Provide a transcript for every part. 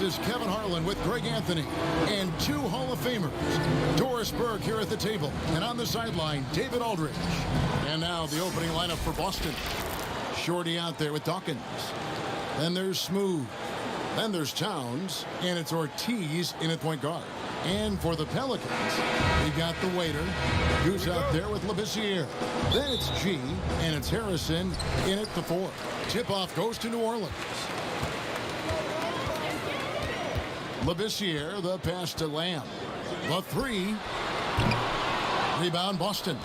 This is Kevin Harlan with Greg Anthony and two Hall of Famers. Doris Burke here at the table. And on the sideline, David Aldridge. And now the opening lineup for Boston. Shorty out there with Dawkins. Then there's Smooth. Then there's Towns. And it's Ortiz in at point guard. And for the Pelicans, we got the waiter. Goose out there with Labissiere. Then it's G. And it's Harrison in at the 4. Tip-off goes to New Orleans. Labissiere, the pass to Lamb. The 3. Rebound, Boston.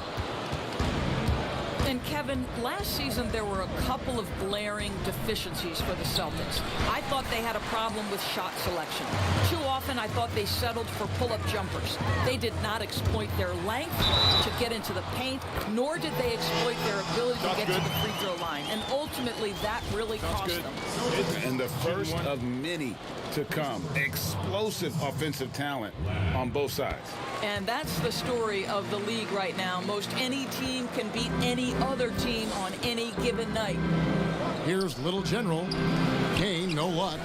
And Kevin, last season there were a couple of glaring deficiencies for the Celtics. I thought they had a problem with shot selection. Too often I thought they settled for pull-up jumpers. They did not exploit their length to get into the paint, nor did they exploit their ability to get to the free throw line. And ultimately that really cost them. And the first of many to come. Explosive offensive talent on both sides. And that's the story of the league right now. Most any team can beat any other team on any given night. Here's Little General. Kane, no luck.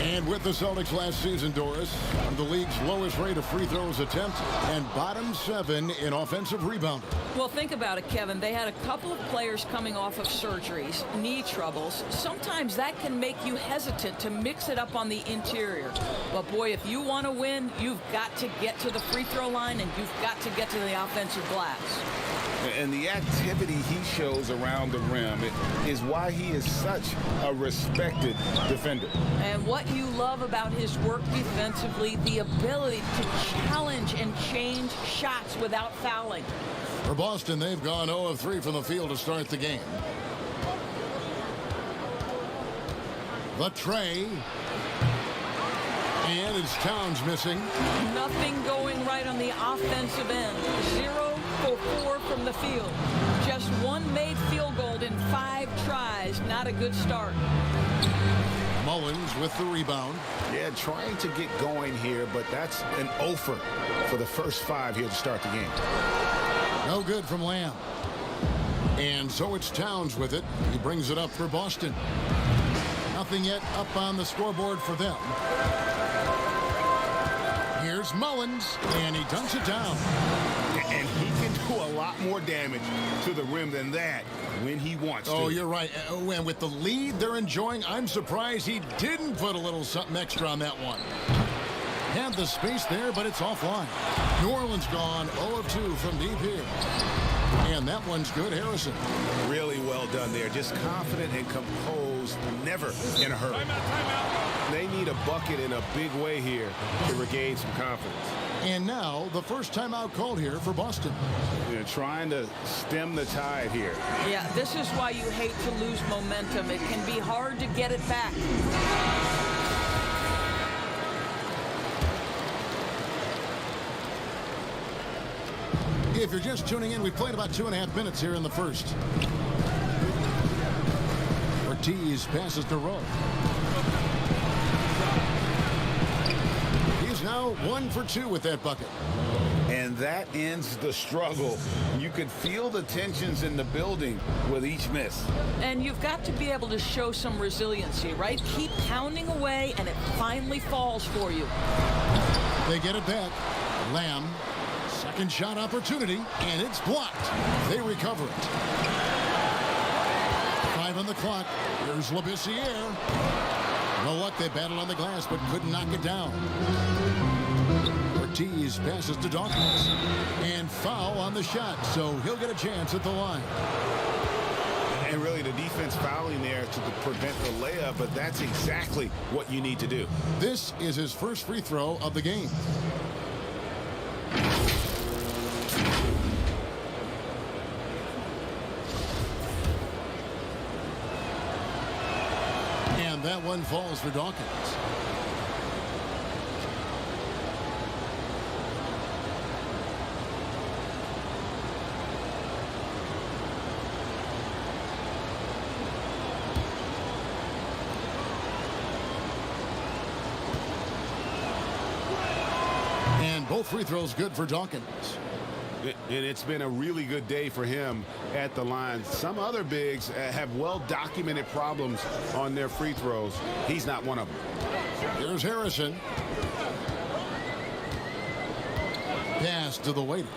And with the Celtics last season, Doris, the league's lowest rate of free throws attempt and bottom 7 in offensive rebounding. Well, think about it, Kevin. They had a couple of players coming off of surgeries, knee troubles. Sometimes that can make you hesitant to mix it up on the interior. But, boy, if you want to win, you've got to get to the free throw line and you've got to get to the offensive glass. And the activity he shows around the rim is why he is such a respected defender. And what you love about his work defensively, the ability to challenge and change shots without fouling. For Boston, they've gone 0 of 3 from the field to start the game. The tray. And it's Towns missing. Nothing going right on the offensive end. 0 for 4 from the field. Just one made field goal in 5 tries. Not a good start. Mullins with the rebound. Yeah, trying to get going here, but that's an offer for the first 5 here to start the game. No good from Lamb. And so it's Towns with it. He brings it up for Boston. Nothing yet up on the scoreboard for them. Here's Mullins, and he dunks it down. And he can do a lot more damage to the rim than that when he wants to. Oh, you're right. And with the lead they're enjoying, I'm surprised he didn't put a little something extra on that one. Had the space there, but it's offline. New Orleans gone 0 of 2 from deep here. And that one's good, Harrison. Really well done there. Just confident and composed, never in a hurry. Timeout. They need a bucket in a big way here to regain some confidence. And now the first timeout called here for Boston. They're trying to stem the tide here. Yeah, this is why you hate to lose momentum. It can be hard to get it back. If you're just tuning in, we've played about 2.5 minutes here in the first. Ortiz passes to Rowe. He's now 1 for 2 with that bucket. And that ends the struggle. You could feel the tensions in the building with each miss. And you've got to be able to show some resiliency, right? Keep pounding away, and it finally falls for you. They get it back. Lamb. Second shot opportunity, and it's blocked. They recover it. 5 on the clock. Here's Labissiere. No luck, they battled on the glass, but couldn't knock it down. Ortiz passes to Dawkins. And foul on the shot, so he'll get a chance at the line. And really the defense fouling there to prevent the layup, but that's exactly what you need to do. This is his first free throw of the game. That one falls for Dawkins. And both free throws good for Dawkins. And it's been a really good day for him at the line. Some other bigs have well-documented problems on their free throws. He's not one of them. Here's Harrison. Pass to the waiter.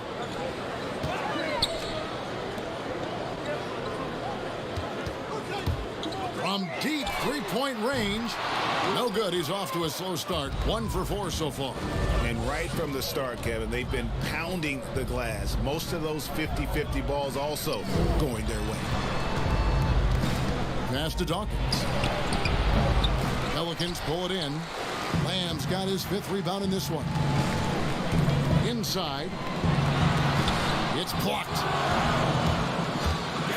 From deep three-point range. No good. He's off to a slow start. 1 for 4 so far. And right from the start, Kevin, they've been pounding the glass. Most of those 50-50 balls also going their way. Pass to Dawkins. Pelicans pull it in. Lamb's got his 5th rebound in this one. Inside. It's blocked.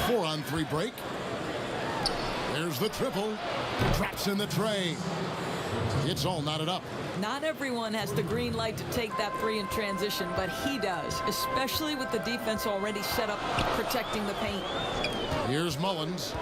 4-on-3 break. There's the triple. Traps in the tray. It's all knotted up. Not everyone has the green light to take that 3 in transition, but he does, especially with the defense already set up protecting the paint. Here's Mullins.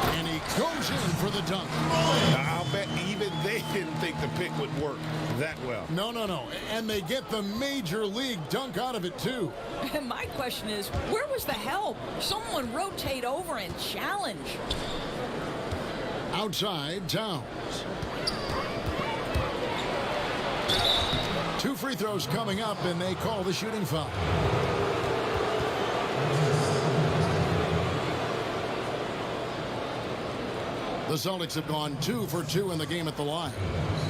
And he goes in for the dunk. I'll bet even they didn't think the pick would work that well. No. And they get the major league dunk out of it, too. And my question is, where was the help? Someone rotate over and challenge. Outside, Towns. 2 free throws coming up, and they call the shooting foul. The Celtics have gone 2 for 2 in the game at the line.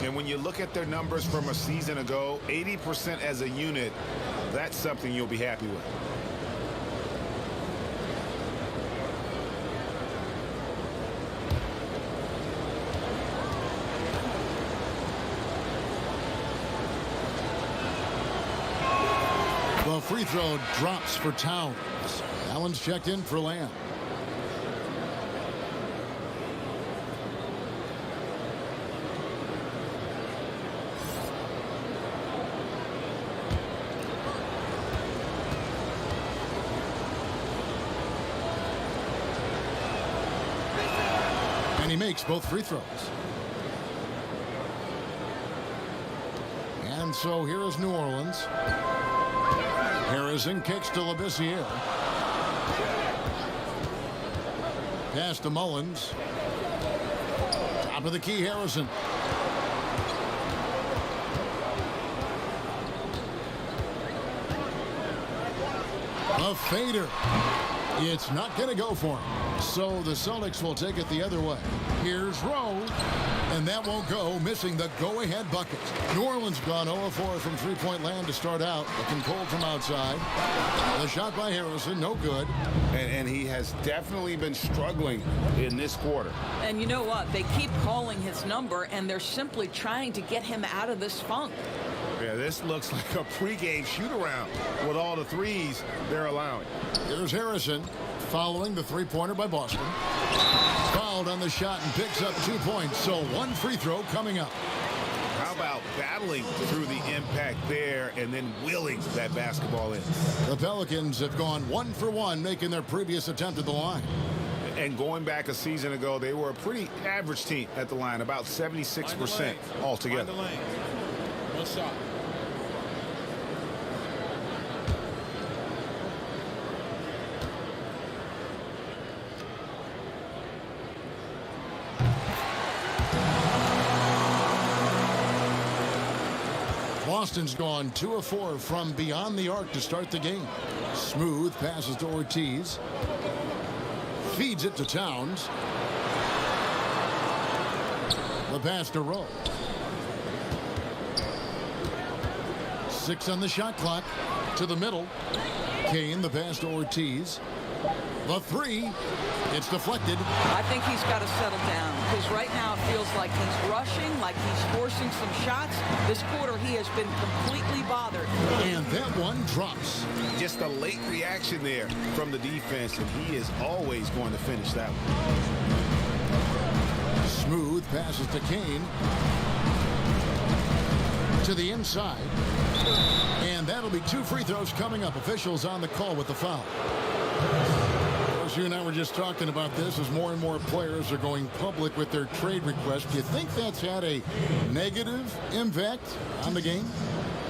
And when you look at their numbers from a season ago, 80% as a unit, that's something you'll be happy with. The free throw drops for Towns. Allen's checked in for Lamb. And he makes both free throws. And so here is New Orleans. Harrison kicks to Labissiere. Pass to Mullins. Top of the key, Harrison. A fader. It's not going to go for him. So the Celtics will take it the other way. Here's Rowe. And that won't go, missing the go-ahead bucket. New Orleans gone 0-4 from three-point land to start out. Looking cold from outside. The shot by Harrison, no good. And he has definitely been struggling in this quarter. And you know what? They keep calling his number, and they're simply trying to get him out of this funk. Yeah, this looks like a pregame shoot-around with all the threes they're allowing. Here's Harrison following the three-pointer by Boston. Fouled on the shot and picks up 2 points, so 1 free throw coming up. How about battling through the impact there and then willing that basketball in? The Pelicans have gone 1 for 1, making their previous attempt at the line. And going back a season ago, they were a pretty average team at the line, about 76% altogether. Find the lane. One shot. Boston's gone 2 of 4 from beyond the arc to start the game. Smooth passes to Ortiz. Feeds it to Towns. The pass to Rowe. 6 on the shot clock. To the middle. Kane, the pass to Ortiz. The 3. It's deflected. I think he's got to settle down, because right now it feels like he's rushing, like he's forcing some shots. This quarter he has been completely bothered. And that one drops. Just a late reaction there from the defense, and he is always going to finish that one. Smooth passes to Kane. To the inside. And that'll be 2 free throws coming up. Officials on the call with the foul. You and I were just talking about this as more and more players are going public with their trade requests. Do you think that's had a negative impact on the game?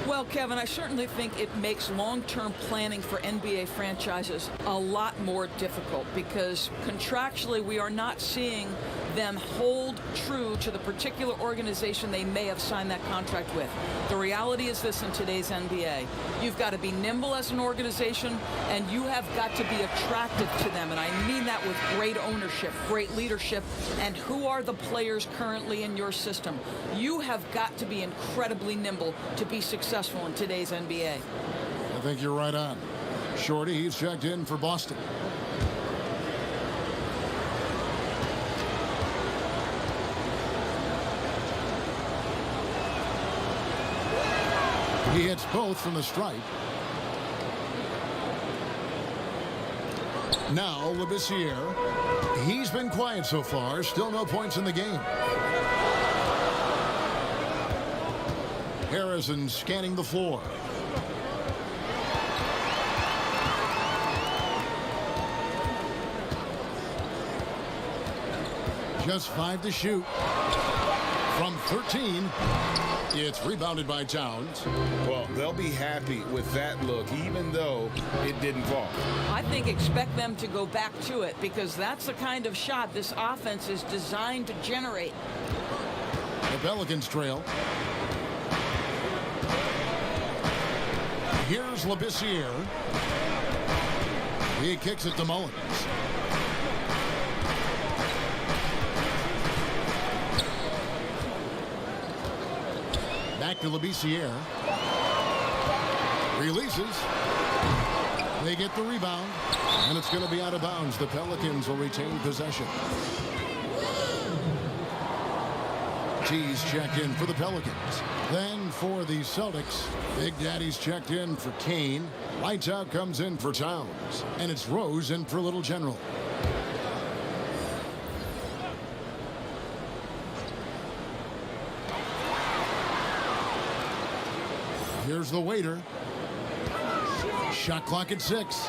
Well, Well, Kevin, I certainly think it makes long-term planning for NBA franchises a lot more difficult because contractually we are not seeing them hold true to the particular organization they may have signed that contract with. The reality is this in today's NBA. You've got to be nimble as an organization, and you have got to be attractive to them. And I mean that with great ownership, great leadership, and who are the players currently in your system. You have got to be incredibly nimble to be successful in today's NBA. I think you're right on. Shorty, he's checked in for Boston. He hits both from the stripe. Now, Labissiere. He's been quiet so far. Still no points in the game. Harrison scanning the floor. Just 5 to shoot. From 13. It's rebounded by Towns. Well, they'll be happy with that look, even though it didn't fall. I think expect them to go back to it because that's the kind of shot this offense is designed to generate. The Pelicans trail. Here's Labissiere. He kicks it to Mullins. Back to Labissiere. Releases. They get the rebound. And it's going to be out of bounds. The Pelicans will retain possession. T's checked in for the Pelicans. Then for the Celtics, Big Daddy's checked in for Kane. Lights out comes in for Towns. And it's Rose in for Little General. Here's the waiter. Shot clock at 6.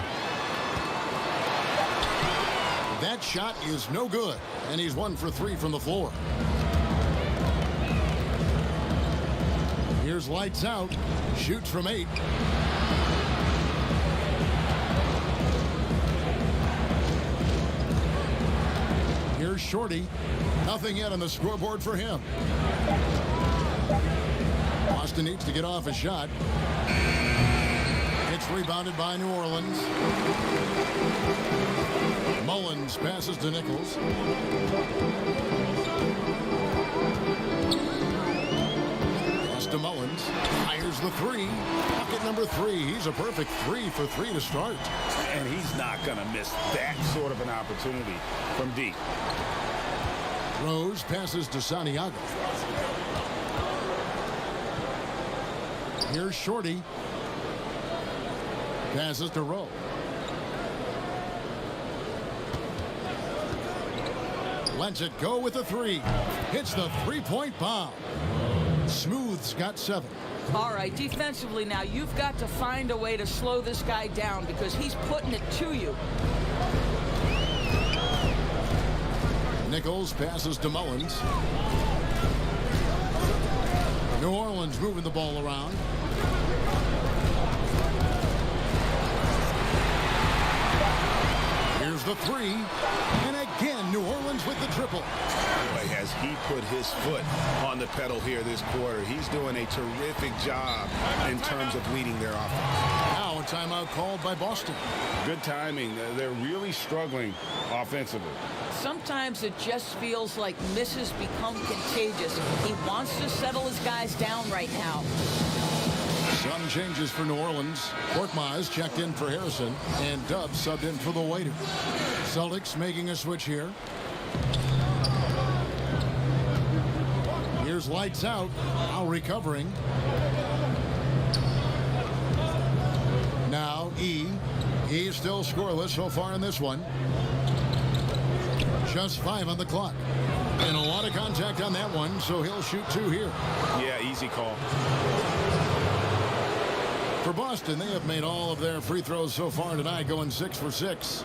That shot is no good. And he's 1 for 3 from the floor. Here's lights out. Shoots from 8. Here's Shorty. Nothing yet on the scoreboard for him. Boston needs to get off a shot. It's rebounded by New Orleans. Mullins passes to Nichols. Pass to Mullins. Fires the 3. Bucket number 3. He's a perfect 3 for 3 to start. And he's not going to miss that sort of an opportunity from deep. Rose passes to Santiago. Here's Shorty. Passes to Rowe. Lets it go with the 3. Hits the three-point bomb. Smooth's got 7. All right, defensively now, you've got to find a way to slow this guy down because he's putting it to you. Nichols passes to Mullins. New Orleans moving the ball around. Here's the 3. And again, New Orleans with the triple. Boy, has he put his foot on the pedal here this quarter. He's doing a terrific job in terms of leading their offense. Now a timeout called by Boston. Good timing. They're really struggling offensively. Sometimes it just feels like misses become contagious. He wants to settle his guys down right now. Some changes for New Orleans. Korkmaz checked in for Harrison, and Dubs subbed in for the waiter. Celtics making a switch here. Here's lights out. Now recovering. Now E. He's still scoreless so far in this one. Just 5 on the clock. And a lot of contact on that one, so he'll shoot 2 here. Yeah, easy call. For Boston, they have made all of their free throws so far tonight, going 6 for 6.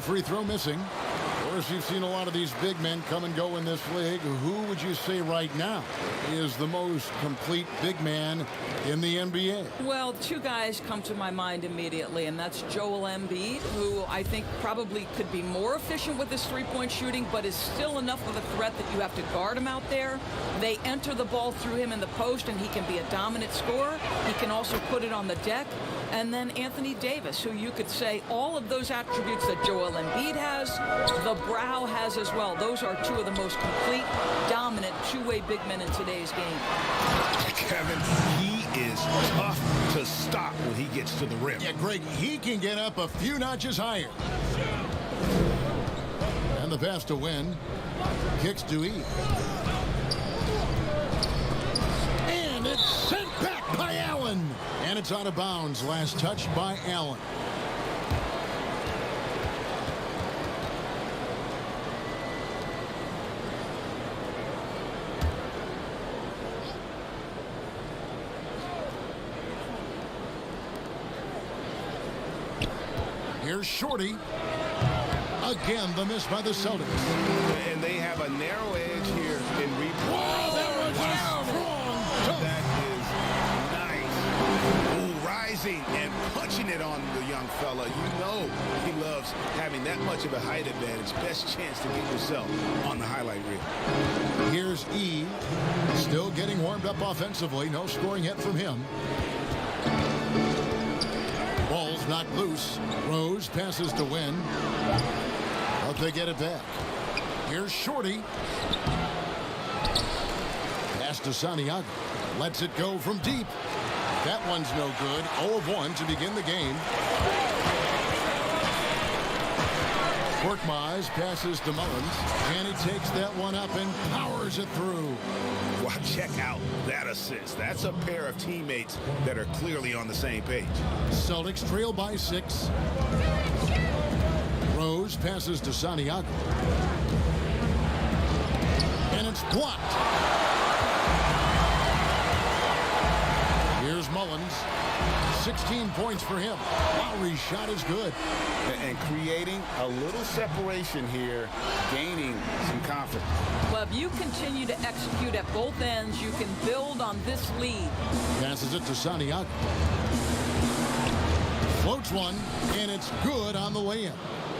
free throw missing. Of course, you've seen a lot of these big men come and go in this league. Who would you say right now is the most complete big man in the NBA? Well, two guys come to my mind immediately, and that's Joel Embiid, who I think probably could be more efficient with his three-point shooting, but is still enough of a threat that you have to guard him out there. They enter the ball through him in the post, and he can be a dominant scorer. He can also put it on the deck. And then Anthony Davis, who you could say all of those attributes that Joel Embiid has, the Brow has as well. Those are two of the most complete, dominant two-way big men in today's game. Kevin, he is tough to stop when he gets to the rim. Yeah, Greg, he can get up a few notches higher. And the pass to Win. Kicks to E. And it's sent back by Allen. And it's out of bounds. Last touch by Allen. Here's Shorty. Again, the miss by the Celtics. And they have a narrow edge here in replay. Wow, that was strong. That is nice. Ooh, rising and punching it on the young fella. You know he loves having that much of a height advantage. Best chance to get yourself on the highlight reel. Here's E. Still getting warmed up offensively. No scoring hit from him. Ball's knocked loose. Rose passes to Win. But they get it back. Here's Shorty. Pass to Santiago. Lets it go from deep. That one's no good. 0 of 1 to begin the game. Korkmaz passes to Mullins. And he takes that one up and powers it through. Wow, check out that assist. That's a pair of teammates that are clearly on the same page. Celtics trail by 6. Rose passes to Santiago. And it's blocked. Here's Mullins. 16 points for him. Lowry's shot is good. And creating a little separation here, gaining some confidence. Well, if you continue to execute at both ends, you can build on this lead. Passes it to Santiago. Floats one, and it's good on the way in.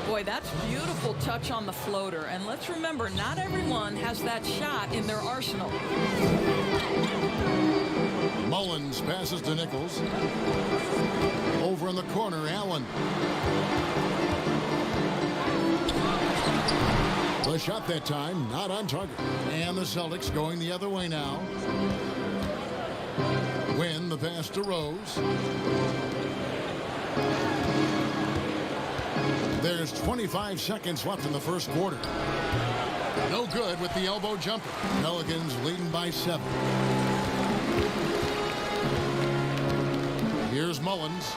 Boy, that's beautiful touch on the floater. And let's remember, not everyone has that shot in their arsenal. Mullins passes to Nichols. Over in the corner, Allen. The shot that time, not on target. And the Celtics going the other way now. Win the pass to Rose. There's 25 seconds left in the first quarter. No good with the elbow jumper. Pelicans leading by 7. Here's Mullins.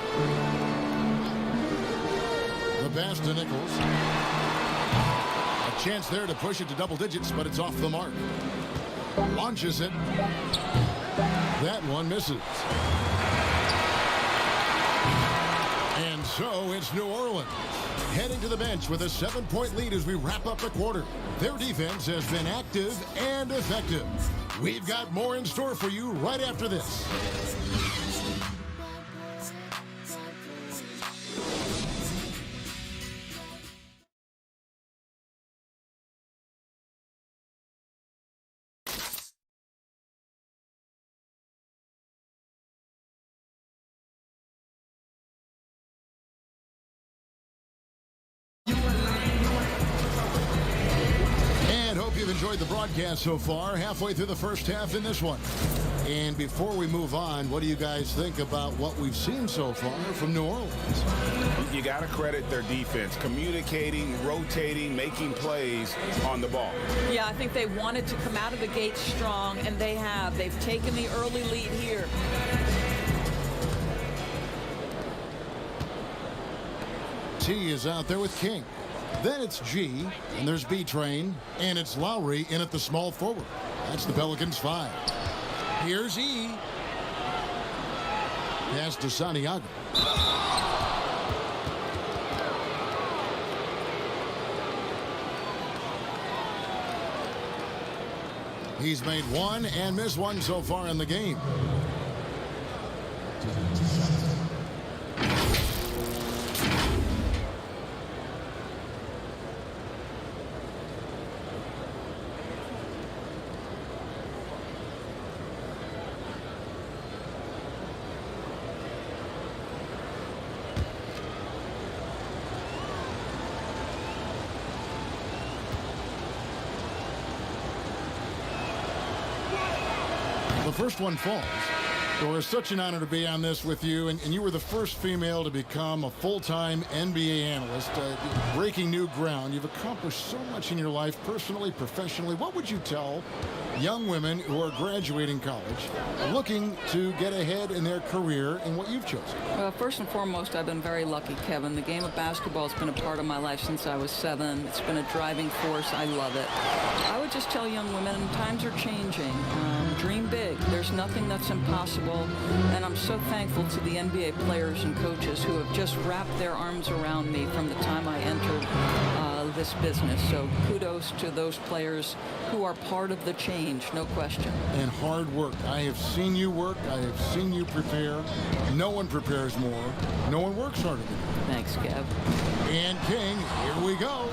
The pass to Nichols. A chance there to push it to double digits, but it's off the mark. Launches it. That one misses. And so it's New Orleans heading to the bench with a 7-point lead as we wrap up the quarter. Their defense has been active and effective. We've got more in store for you right after this. You've enjoyed the broadcast so far, halfway through the first half in this one. And before we move on, what do you guys think about what we've seen so far from New Orleans? You got to credit their defense, communicating, rotating, making plays on the ball. Yeah, I think they wanted to come out of the gate strong, and they have. They've taken the early lead here. T is out there with King. Then it's G, and there's B-Train, and it's Lowry in at the small forward. That's the Pelicans' 5. Here's E. Pass to Santiago. He's made one and missed one so far in the game. The first one falls. Well, it's such an honor to be on this with you, and you were the first female to become a full-time NBA analyst, breaking new ground. You've accomplished so much in your life, personally, professionally. What would you tell young women who are graduating college, looking to get ahead in their career in what you've chosen? Well, first and foremost, I've been very lucky, Kevin. The game of basketball has been a part of my life since I was 7. It's been a driving force. I love it. I would just tell young women, times are changing. Dream big. There's nothing that's impossible. And I'm so thankful to the NBA players and coaches who have just wrapped their arms around me from the time I entered this business. So kudos to those players who are part of the change, no question. And hard work. I have seen you work. I have seen you prepare. No one prepares more. No one works harder than you. Thanks, Kev. And King, here we go.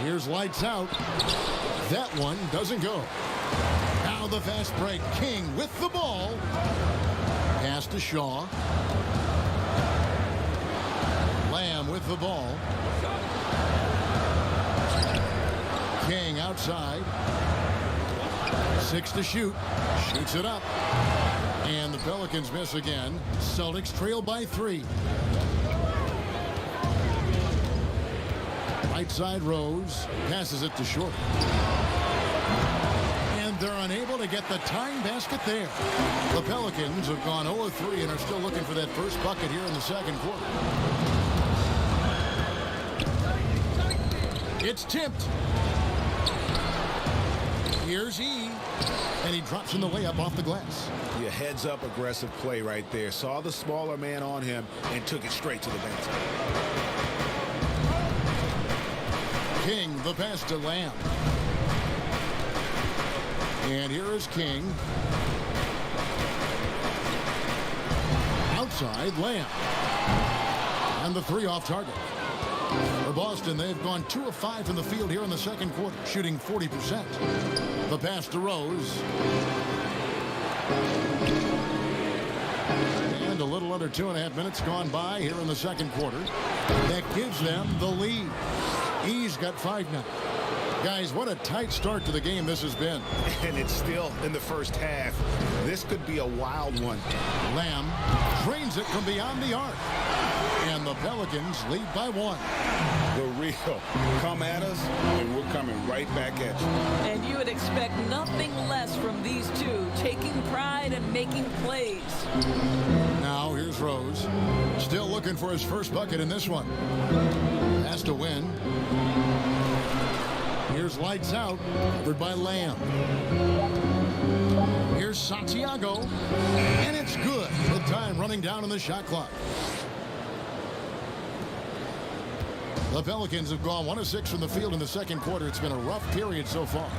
Here's lights out. That one doesn't go. Now the fast break. King with the ball. Pass to Shaw. Lamb with the ball. King outside. 6 to shoot. Shoots it up. And the Pelicans miss again. Celtics trail by 3. Right side Rose. Passes it to Short. And they're unable to get the tying basket there. The Pelicans have gone 0-3 and are still looking for that first bucket here in the second quarter. It's tipped. Here's E. And he drops in the layup off the glass. Yeah, heads up aggressive play right there. Saw the smaller man on him and took it straight to the basket. King, the pass to Lamb. And here is King. Outside, Lamb. And the 3 off target. For Boston, they've gone 2 of 5 from the field here in the second quarter, shooting 40%. The pass to Rose. And a little under 2.5 minutes gone by here in the second quarter. That gives them the lead. E's got 5 now. Guys, what a tight start to the game this has been. And it's still in the first half. This could be a wild one. Lamb drains it from beyond the arc. And the Pelicans lead by 1. The real. Come at us, and we're coming right back at you. And you would expect nothing less from these two, taking pride and making plays. Now here's Rose. Still looking for his first bucket in this one. Has to win. Here's lights out, covered by Lamb. Here's Santiago, and it's good. The time running down on the shot clock. The Pelicans have gone 1 of 6 from the field in the second quarter. It's been a rough period so far.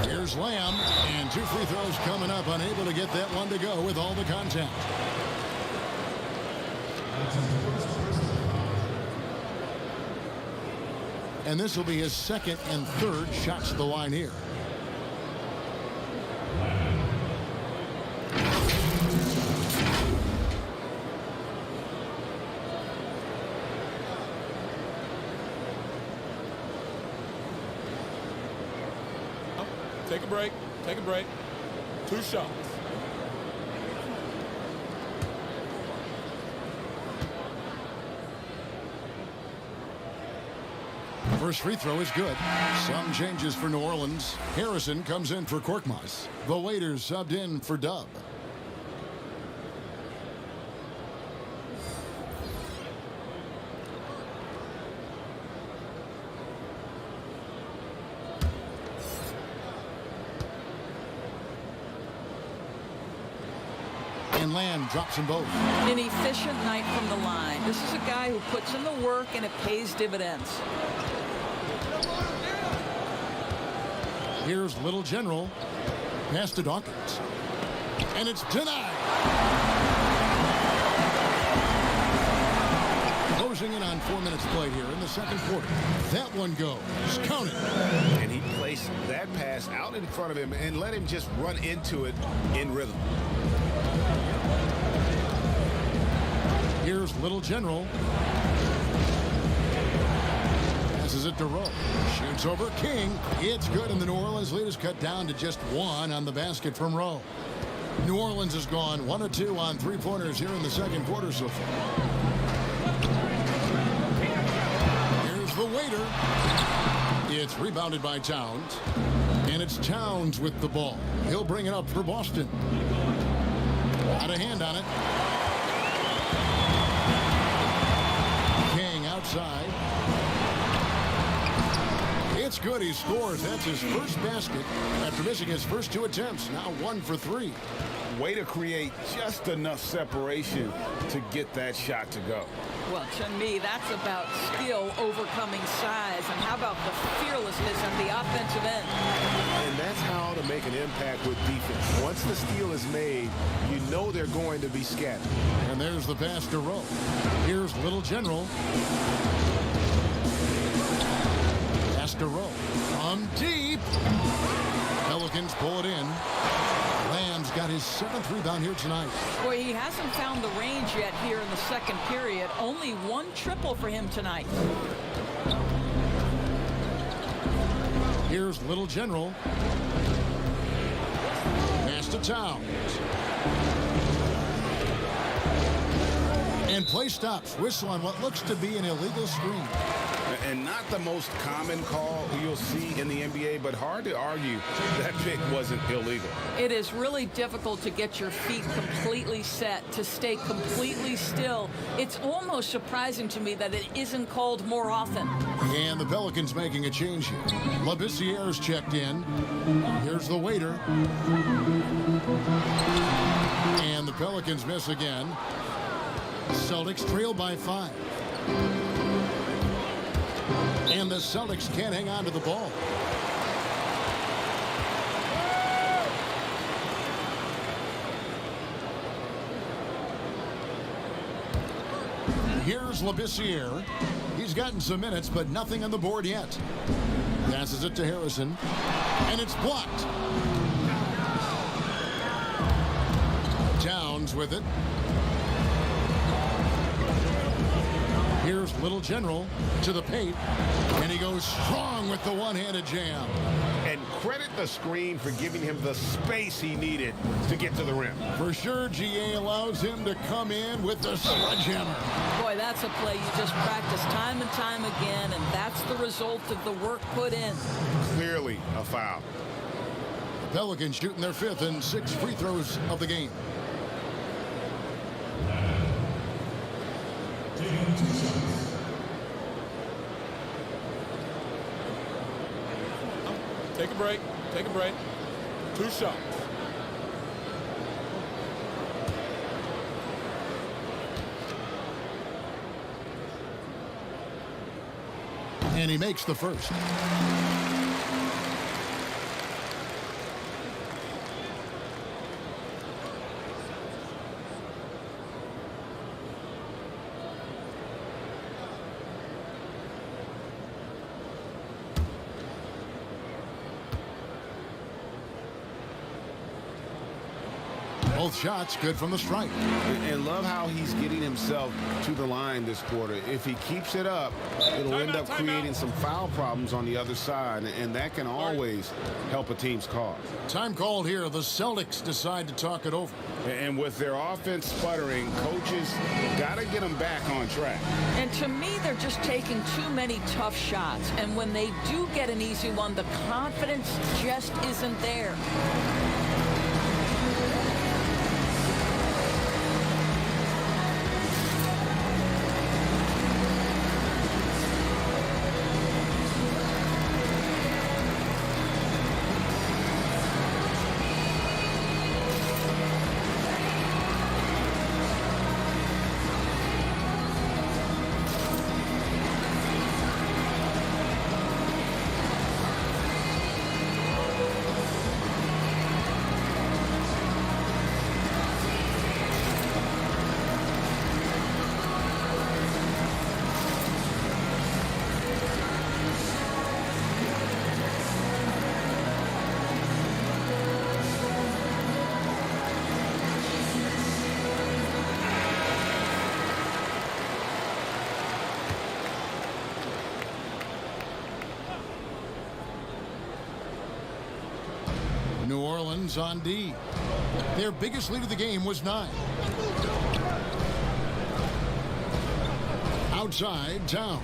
Here's Lamb, and 2 free throws coming up, unable to get that one to go with all the contact. And this will be his second and third shots to the line here. Take a break. Take a break. 2 shots. First free throw is good. Some changes for New Orleans. Harrison comes in for Korkmaz. The waiters subbed in for Dub. And Lamb drops them both. An efficient night from the line. This is a guy who puts in the work and it pays dividends. Here's Little General. Pass to Dawkins. And it's denied. Closing in on 4 minutes played here in the second quarter. That one goes. Counted. And he placed that pass out in front of him and let him just run into it in rhythm. Here's Little General. Passes it to Rowe. Shoots over King. It's good, and the New Orleans lead is cut down to just one on the basket from Rowe. New Orleans has gone 1 of 2 on three-pointers here in the second quarter so far. Here's the waiter. It's rebounded by Towns. And it's Towns with the ball. He'll bring it up for Boston. Got a hand on it. King outside. It's good. He scores. That's his first basket after missing his first 2 attempts. Now 1 for 3. Way to create just enough separation to get that shot to go. Well, to me, that's about skill overcoming size. And how about the fearlessness on the offensive end? And that's how to make an impact with defense. Once the steal is made, you know they're going to be scattered. And there's the pass to Rowe. Here's Little General. Pass to Rowe. From deep. Pelicans pull it in. Lamb's got his 7th rebound here tonight. Boy, he hasn't found the range yet here in the second period. Only 1 triple for him tonight. Here's Little General. Pass to Towns. And play stops. Whistle on what looks to be an illegal screen. And not the most common call you'll see in the NBA, but hard to argue that pick wasn't illegal. It is really difficult to get your feet completely set, to stay completely still. It's almost surprising to me that it isn't called more often. And the Pelicans making a change here. Labissiere's checked in. Here's the waiter. And the Pelicans miss again. Celtics trail by 5. And the Celtics can't hang on to the ball. Here's Labissiere. He's gotten some minutes, but nothing on the board yet. Passes it to Harrison. And it's blocked. Towns with it. Here's Little General to the paint, and he goes strong with the one-handed jam. And credit the screen for giving him the space he needed to get to the rim. For sure, GA allows him to come in with the sledgehammer. Boy, that's a play you just practice time and time again, and that's the result of the work put in. Clearly a foul. The Pelicans shooting their 5th and 6th free throws of the game. Take a break. Take a break. 2 shots. And he makes the first. Both shots good from the stripe. And love how he's getting himself to the line this quarter. If he keeps it up, it'll end up creating some foul problems on the other side, and that can always help a team's cause. Time called here. The Celtics decide to talk it over. And with their offense sputtering, coaches got to get them back on track. And to me, they're just taking too many tough shots. And when they do get an easy one, the confidence just isn't there. New Orleans on D. Their biggest lead of the game was 9. Outside, Towns.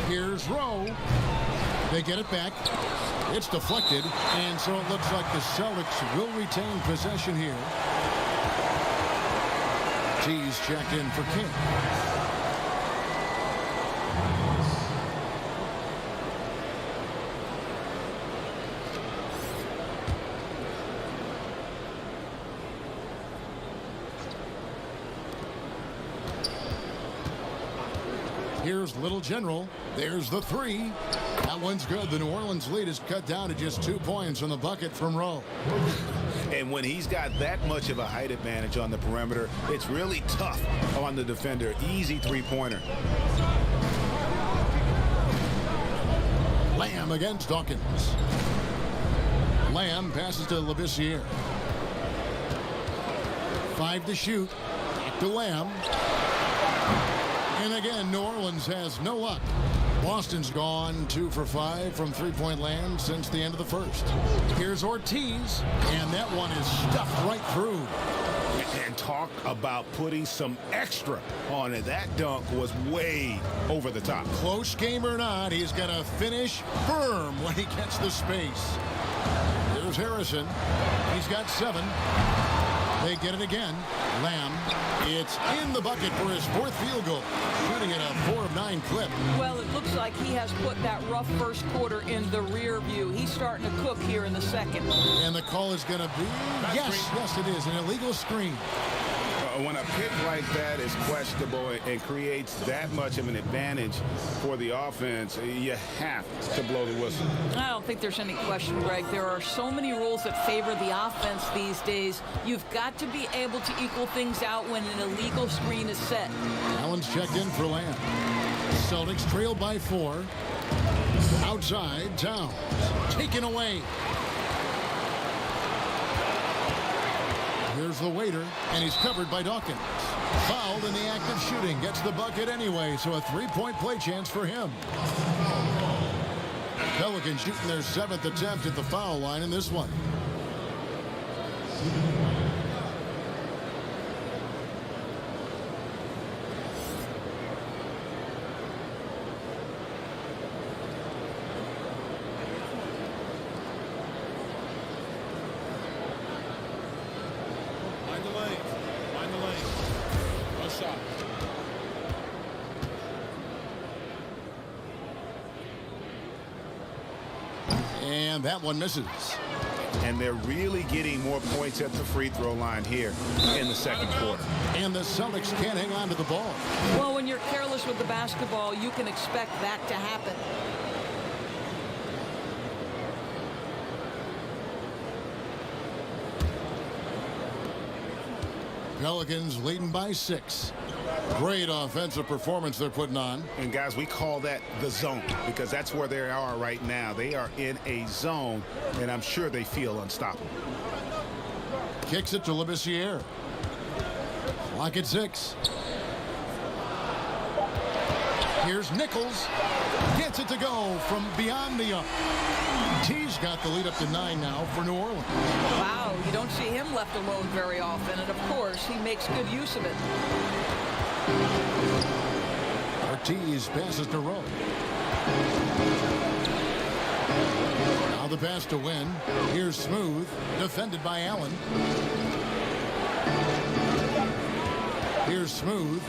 Here's Rowe. They get it back. It's deflected, and so it looks like the Celtics will retain possession here. T's checked in for King. Here's Little General. There's the 3. That one's good. The New Orleans lead is cut down to just 2 points on the bucket from Rowe. And when he's got that much of a height advantage on the perimeter, it's really tough on the defender. Easy three-pointer. Lamb against Dawkins. Lamb passes to Labissiere. 5 to shoot. Back to Lamb. And again, New Orleans has no luck. Boston's gone 2 for 5 from three-point land since the end of the first. Here's Ortiz, and that one is stuffed right through. And talk about putting some extra on it. That dunk was way over the top. Close game or not, he's going to finish firm when he gets the space. Here's Harrison. He's got 7. They get it again. Lamb. It's in the bucket for his 4th field goal. Shooting at a 4 of 9 clip. Well, it looks like he has put that rough first quarter in the rear view. He's starting to cook here in the second. And the call is going to be, yes, it is, an illegal screen. When a pick like that is questionable and creates that much of an advantage for the offense, you have to blow the whistle. I don't think there's any question, Greg. There are so many rules that favor the offense these days. You've got to be able to equal things out when an illegal screen is set. Allen's checked in for Lamb. Celtics trailed by 4. Outside, Towns. Taken away. Here's the waiter, and he's covered by Dawkins. Fouled in the act of shooting. Gets the bucket anyway, so a 3-point play chance for him. Pelicans shooting their 7th attempt at the foul line in this one. And that one misses. And they're really getting more points at the free throw line here in the second quarter. And the Celtics can't hang on to the ball. Well, when you're careless with the basketball, you can expect that to happen. Pelicans leading by 6. Great offensive performance they're putting on. And guys, we call that the zone because that's where they are right now. They are in a zone, and I'm sure they feel unstoppable. Kicks it to Labissiere. Clock at 6. Here's Nichols. Gets it to go from beyond the arc. T's got the lead up to 9 now for New Orleans. Wow, you don't see him left alone very often, and of course, he makes good use of it. Ortiz passes to Rowe. Now the pass to Wynn. Here's Smooth, defended by Allen. Here's Smooth.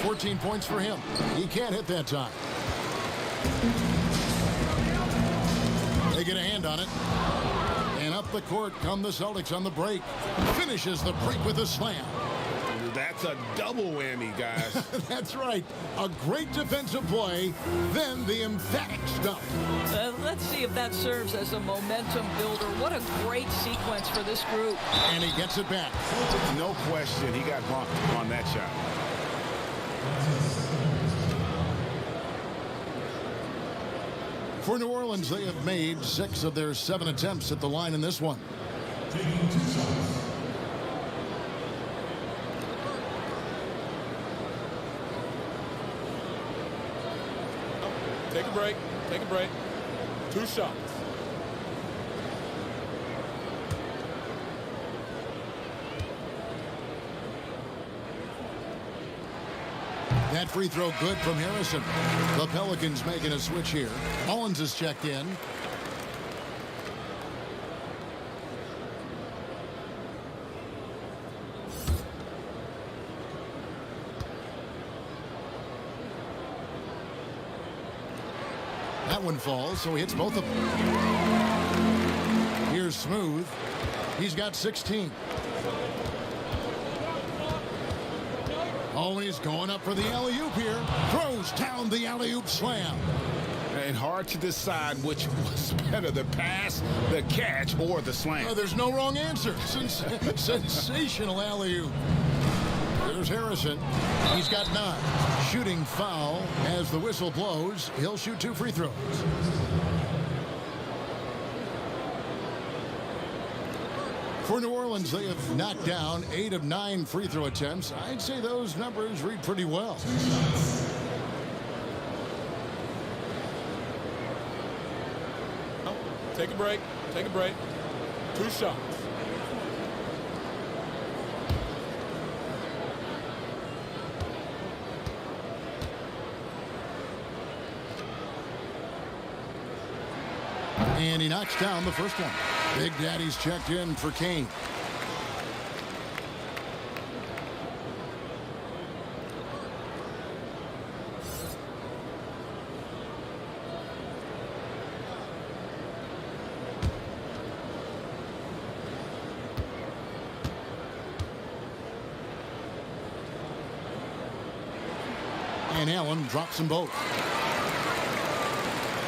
14 points for him. He can't hit that time. They get a hand on it. And up the court come the Celtics on the break. Finishes the break with a slam. That's a double whammy, guys. That's right. A great defensive play, then the emphatic stuff. Let's see if that serves as a momentum builder. What a great sequence for this group. And he gets it back. No question, he got bumped on that shot. For New Orleans, they have made 6 of their 7 attempts at the line in this one. Take a break. Take a break. 2 shots. That free throw good from Harrison. The Pelicans making a switch here. Mullins is checked in. That one falls, so he hits both of them. Here's Smooth. He's got 16. Oh, and he's going up for the alley-oop here. Throws down the alley-oop slam. And hard to decide which was better, the pass, the catch, or the slam. Oh, there's no wrong answer. Sensational alley-oop. There's Harrison. He's got 9. Shooting foul as the whistle blows. He'll shoot 2 free throws. For New Orleans, they have knocked down 8 of 9 free throw attempts. I'd say those numbers read pretty well. Take a break. Take a break. 2 shots. And he knocks down the first one. Big Daddy's checked in for Kane. And Allen drops them both.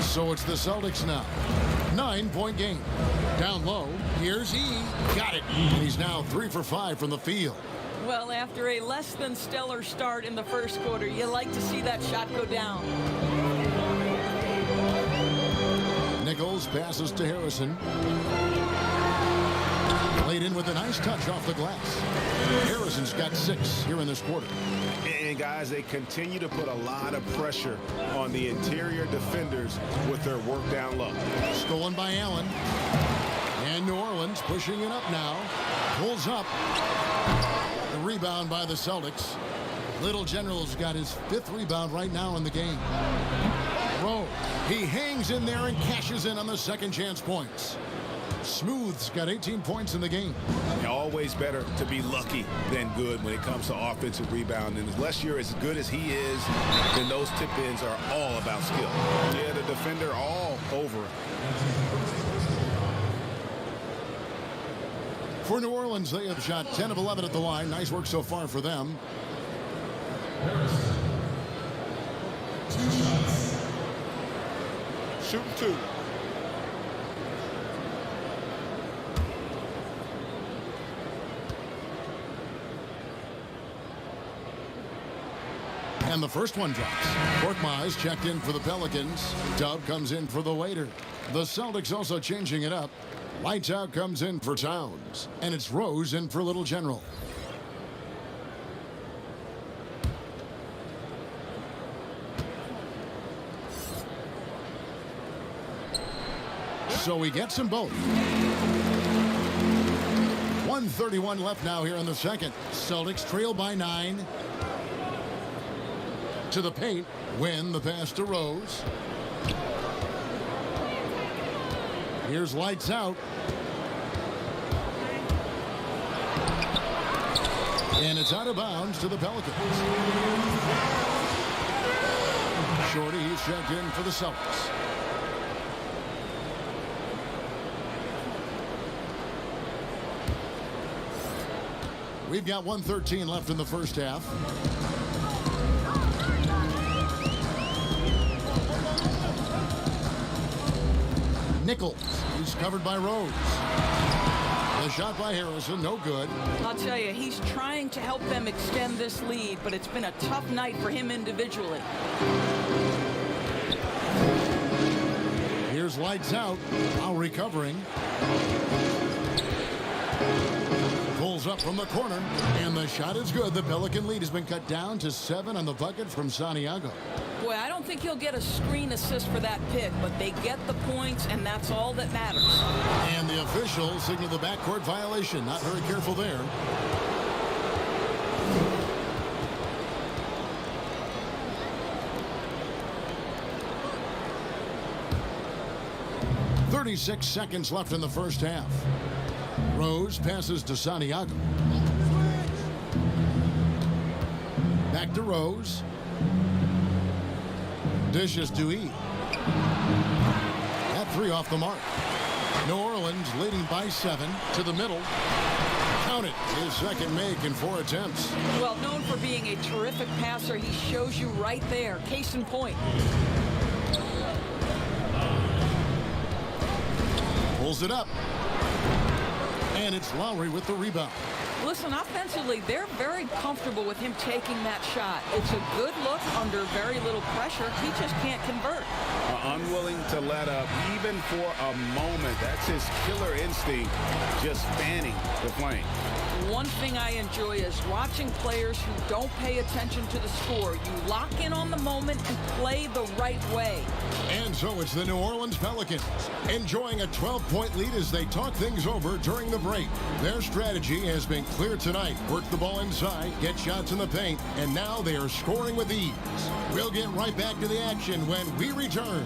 So it's the Celtics now. 9-point game. Down low. Here's E. Got it. And he's now 3 for 5 from the field. Well, after a less than stellar start in the first quarter, you like to see that shot go down. Nichols passes to Harrison. Played in with a nice touch off the glass. Harrison's got 6 here in this quarter. And guys, they continue to put a lot of pressure on the interior defenders with their work down low. Stolen by Allen. And New Orleans pushing it up now. Pulls up. The rebound by the Celtics. Little General's got his 5th rebound right now in the game. Rowe. He hangs in there and cashes in on the second chance points. Smooth's got 18 points in the game. Always better to be lucky than good when it comes to offensive rebound. And unless you're as good as he is, then those tip-ins are all about skill. Yeah, the defender all over it. For New Orleans, they have shot 10 of 11 at the line. Nice work so far for them. Shoot 2. And the first one drops. Korkmaz checked in for the Pelicans. Dub comes in for the waiter. The Celtics also changing it up. Lights out comes in for Towns. And it's Rose in for Little General. So he gets them both. 1:31 left now here in the second. Celtics trail by 9. To the paint. Win the pass to Rose. Here's lights out. And it's out of bounds to the Pelicans. Shorty, he's checked in for the Celtics. We've got 1:13 left in the first half. Nichols, he's covered by Rose. The shot by Harrison, no good. I'll tell you, he's trying to help them extend this lead, but it's been a tough night for him individually. Here's lights out. Now recovering. Pulls up from the corner, and the shot is good. The Pelican lead has been cut down to 7 on the bucket from Santiago. Boy, I don't think he'll get a screen assist for that pick, but they get the points, and that's all that matters. And the official signaled the backcourt violation. Not very careful there. 36 seconds left in the first half. Rose passes to Santiago. Back to Rose. Dishes to E. That three off the mark. New Orleans leading by 7 to the middle. Count it. His second make in 4 attempts. Well, known for being a terrific passer, he shows you right there. Case in point. Pulls it up. And it's Lowry with the rebound. Listen, offensively, they're very comfortable with him taking that shot. It's a good look under very little pressure. He just can't convert. Unwilling to let up even for a moment. That's his killer instinct, just fanning the flame. One thing I enjoy is watching players who don't pay attention to the score. You lock in on the moment and play the right way. And so it's the New Orleans Pelicans enjoying a 12-point lead as they talk things over during the break. Their strategy has been clear tonight. Work the ball inside, get shots in the paint, and now they are scoring with ease. We'll get right back to the action when we return.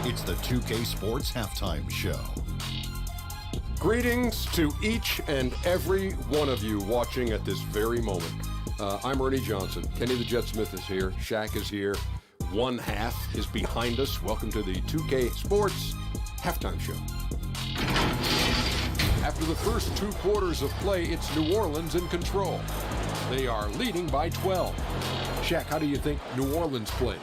It's the 2K Sports Halftime Show. Greetings to each and every one of you watching at this very moment. I'm Ernie Johnson. Kenny the Jet Smith is here. Shaq is here. One half is behind us. Welcome to the 2K Sports Halftime Show. After the first 2 quarters of play, it's New Orleans in control. They are leading by 12. Shaq, how do you think New Orleans played?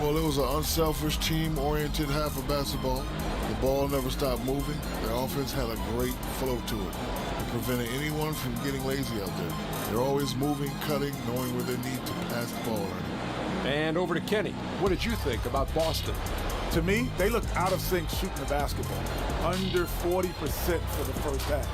Well, it was an unselfish, team-oriented half of basketball. The ball never stopped moving. Their offense had a great flow to it. It prevented anyone from getting lazy out there. They're always moving, cutting, knowing where they need to pass the ball. And over to Kenny. What did you think about Boston? To me, they looked out of sync shooting the basketball. Under 40% for the first half.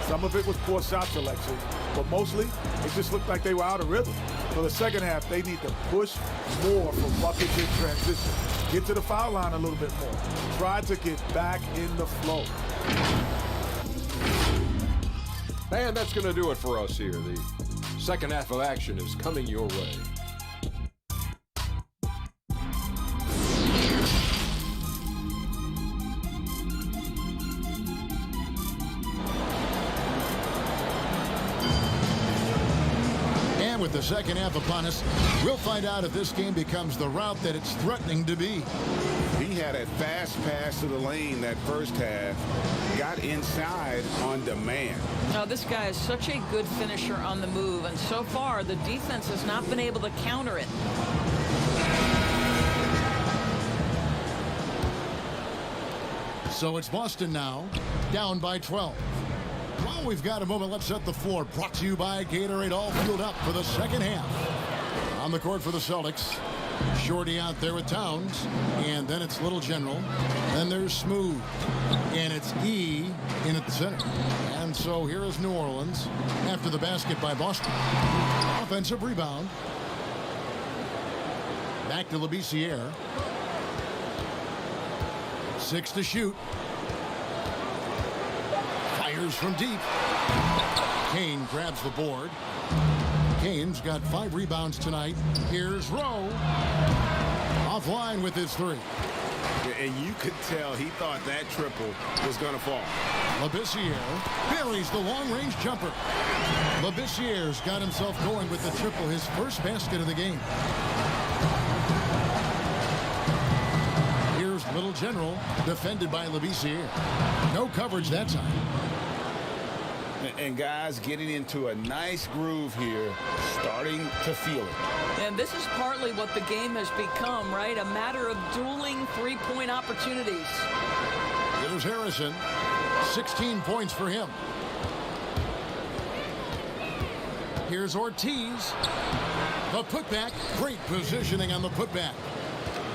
Some of it was poor shot selection, but mostly it just looked like they were out of rhythm. For the second half, they need to push more for buckets in transition. Get to the foul line a little bit more. Try to get back in the flow. And that's going to do it for us here. The second half of action is coming your way. With the second half upon us, we'll find out if this game becomes the route that it's threatening to be. He had a fast pass to the lane that first half, got inside on demand. Now, this guy is such a good finisher on the move, and so far the defense has not been able to counter it. So it's Boston now, down by 12. While we've got a moment, let's set the floor. Brought to you by Gatorade, all fueled up for the second half. On the court for the Celtics, Shorty out there with Towns, and then it's Little General. Then there's Smooth, and it's E in at the center. And so here is New Orleans after the basket by Boston. Offensive rebound. Back to Labissiere. 6 to shoot. Fires from deep. Kane grabs the board. Kane's got 5 rebounds tonight. Here's Rowe. Offline with his 3. And you could tell he thought that triple was going to fall. Labissiere buries the long-range jumper. Labissiere's got himself going with the triple, his first basket of the game. Here's Little General, defended by Labissiere. No coverage that time. And guys getting into a nice groove here, starting to feel it. And this is partly what the game has become, right? A matter of dueling three-point opportunities. Here's Harrison. 16 points for him. Here's Ortiz. The putback. Great positioning on the putback.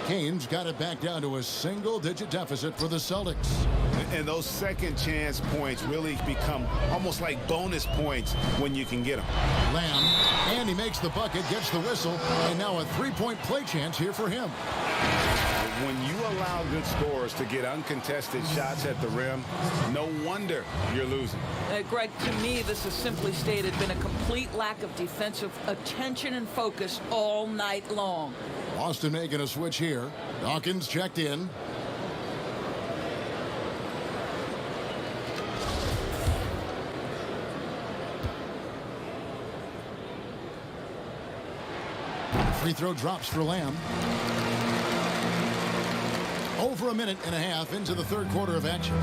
Kane's got it back down to a single-digit deficit for the Celtics. And those second chance points really become almost like bonus points when you can get them. Lamb, and he makes the bucket, gets the whistle, and now a three-point play chance here for him. When you allow good scorers to get uncontested shots at the rim, no wonder you're losing. Greg, to me, this has simply stated been a complete lack of defensive attention and focus all night long. Boston making a switch here. Dawkins checked in. Free throw drops for Lamb. Over a minute and a half into the third quarter of action.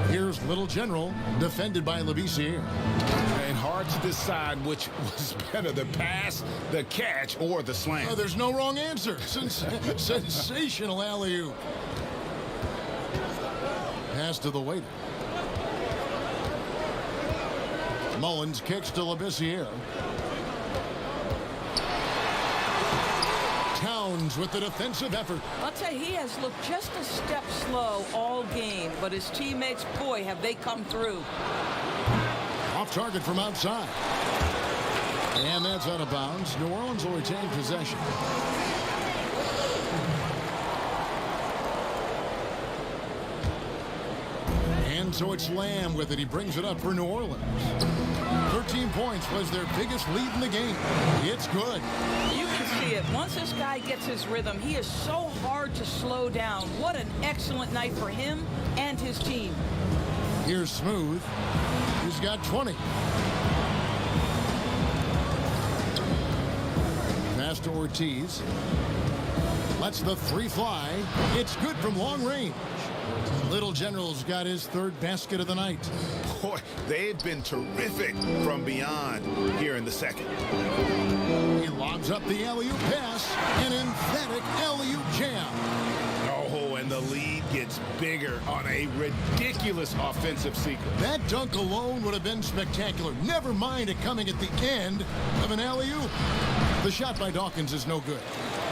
Here's Little General, defended by Labissiere. And hard to decide which was better, the pass, the catch, or the slam. Oh, there's no wrong answer. Sensational alley-oop. Pass to the waiter. Mullins kicks to Labissiere. Towns with the defensive effort. I'll tell you, he has looked just a step slow all game, but his teammates, boy, have they come through. Off target from outside. And that's out of bounds. New Orleans will retain possession. And so it's Lamb with it. He brings it up for New Orleans. 13 points was their biggest lead in the game. It's good. You can see it. Once this guy gets his rhythm, he is so hard to slow down. What an excellent night for him and his team. Here's Smooth. He's got 20. Pass to Ortiz. Lets the three fly. It's good from long range. Little General's got his third basket of the night. Boy, they've been terrific from beyond here in the second. He lobs up the alley-oop pass. An emphatic alley-oop jam. Oh, and the lead gets bigger on a ridiculous offensive sequence. That dunk alone would have been spectacular. Never mind it coming at the end of an alley-oop. The shot by Dawkins is no good.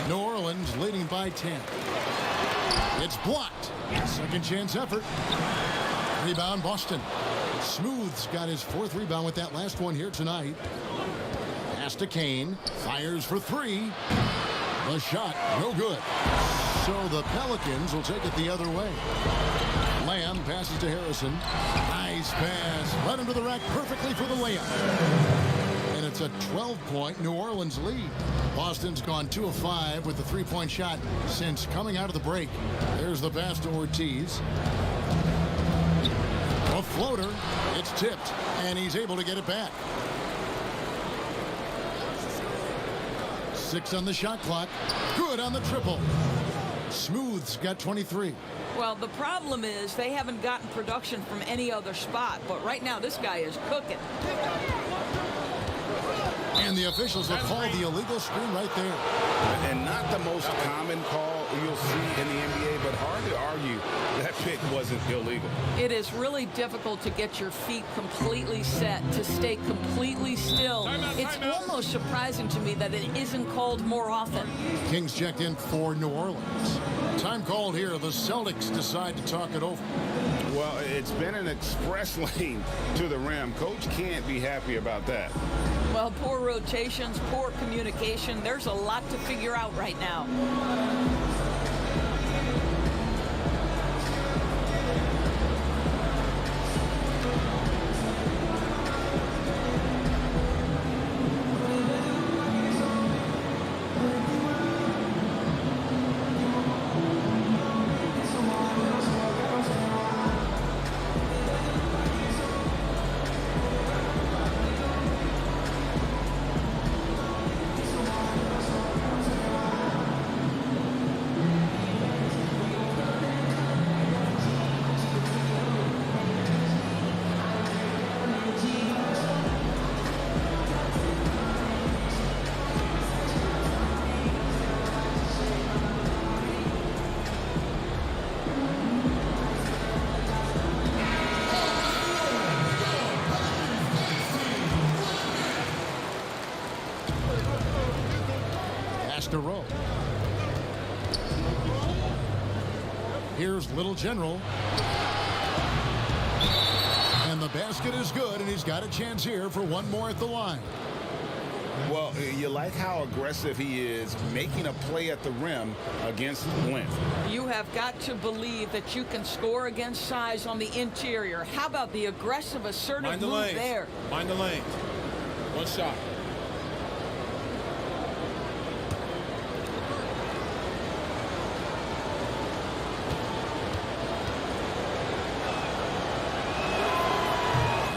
New Orleans leading by 10. It's blocked. Second chance effort. Rebound Boston. Smooth's got his fourth rebound with that last one here tonight. Pass to Kane. Fires for three. The shot, no good. So the Pelicans will take it the other way. Lamb passes to Harrison. Nice pass. Right into the rack perfectly for the layup. And it's a 12-point New Orleans lead. Boston's gone 2 of 5 with the three-point shot since coming out of the break. There's the pass to Ortiz. A floater. It's tipped, and he's able to get it back. 6 on the shot clock. Good on the triple. Smooth's got 23. Well, the problem is they haven't gotten production from any other spot, but right now this guy is cooking. And the officials have called the illegal screen right there. And not the most common call you'll see in the NBA, but hard to argue that pick wasn't illegal. It is really difficult to get your feet completely set, to stay completely still. It's almost surprising to me that it isn't called more often. Kings checked in for New Orleans. Time called here. The Celtics decide to talk it over. Well, it's been an express lane to the rim. Coach can't be happy about that. Well, poor rotations, poor communication. There's a lot to figure out right now. To roll. Here's Little General. And the basket is good, and he's got a chance here for one more at the line. Well, you like how aggressive he is making a play at the rim against length. You have got to believe that you can score against size on the interior. How about the aggressive, assertive move there? Mind the lane. One shot.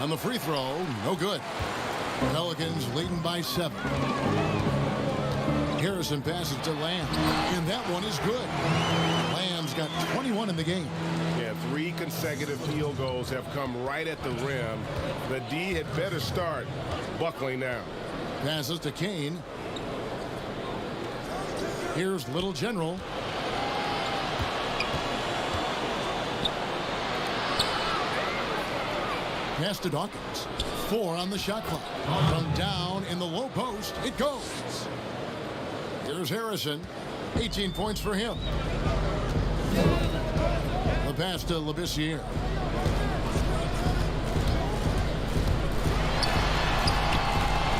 On the free throw, no good. Pelicans leading by 7. Harrison passes to Lamb, and that one is good. Lamb's got 21 in the game. Yeah, 3 consecutive field goals have come right at the rim. The D had better start buckling down. Passes to Kane. Here's Little General. Pass to Dawkins. 4 on the shot clock. From down in the low post, it goes. Here's Harrison. 18 points for him. The pass to Labissiere.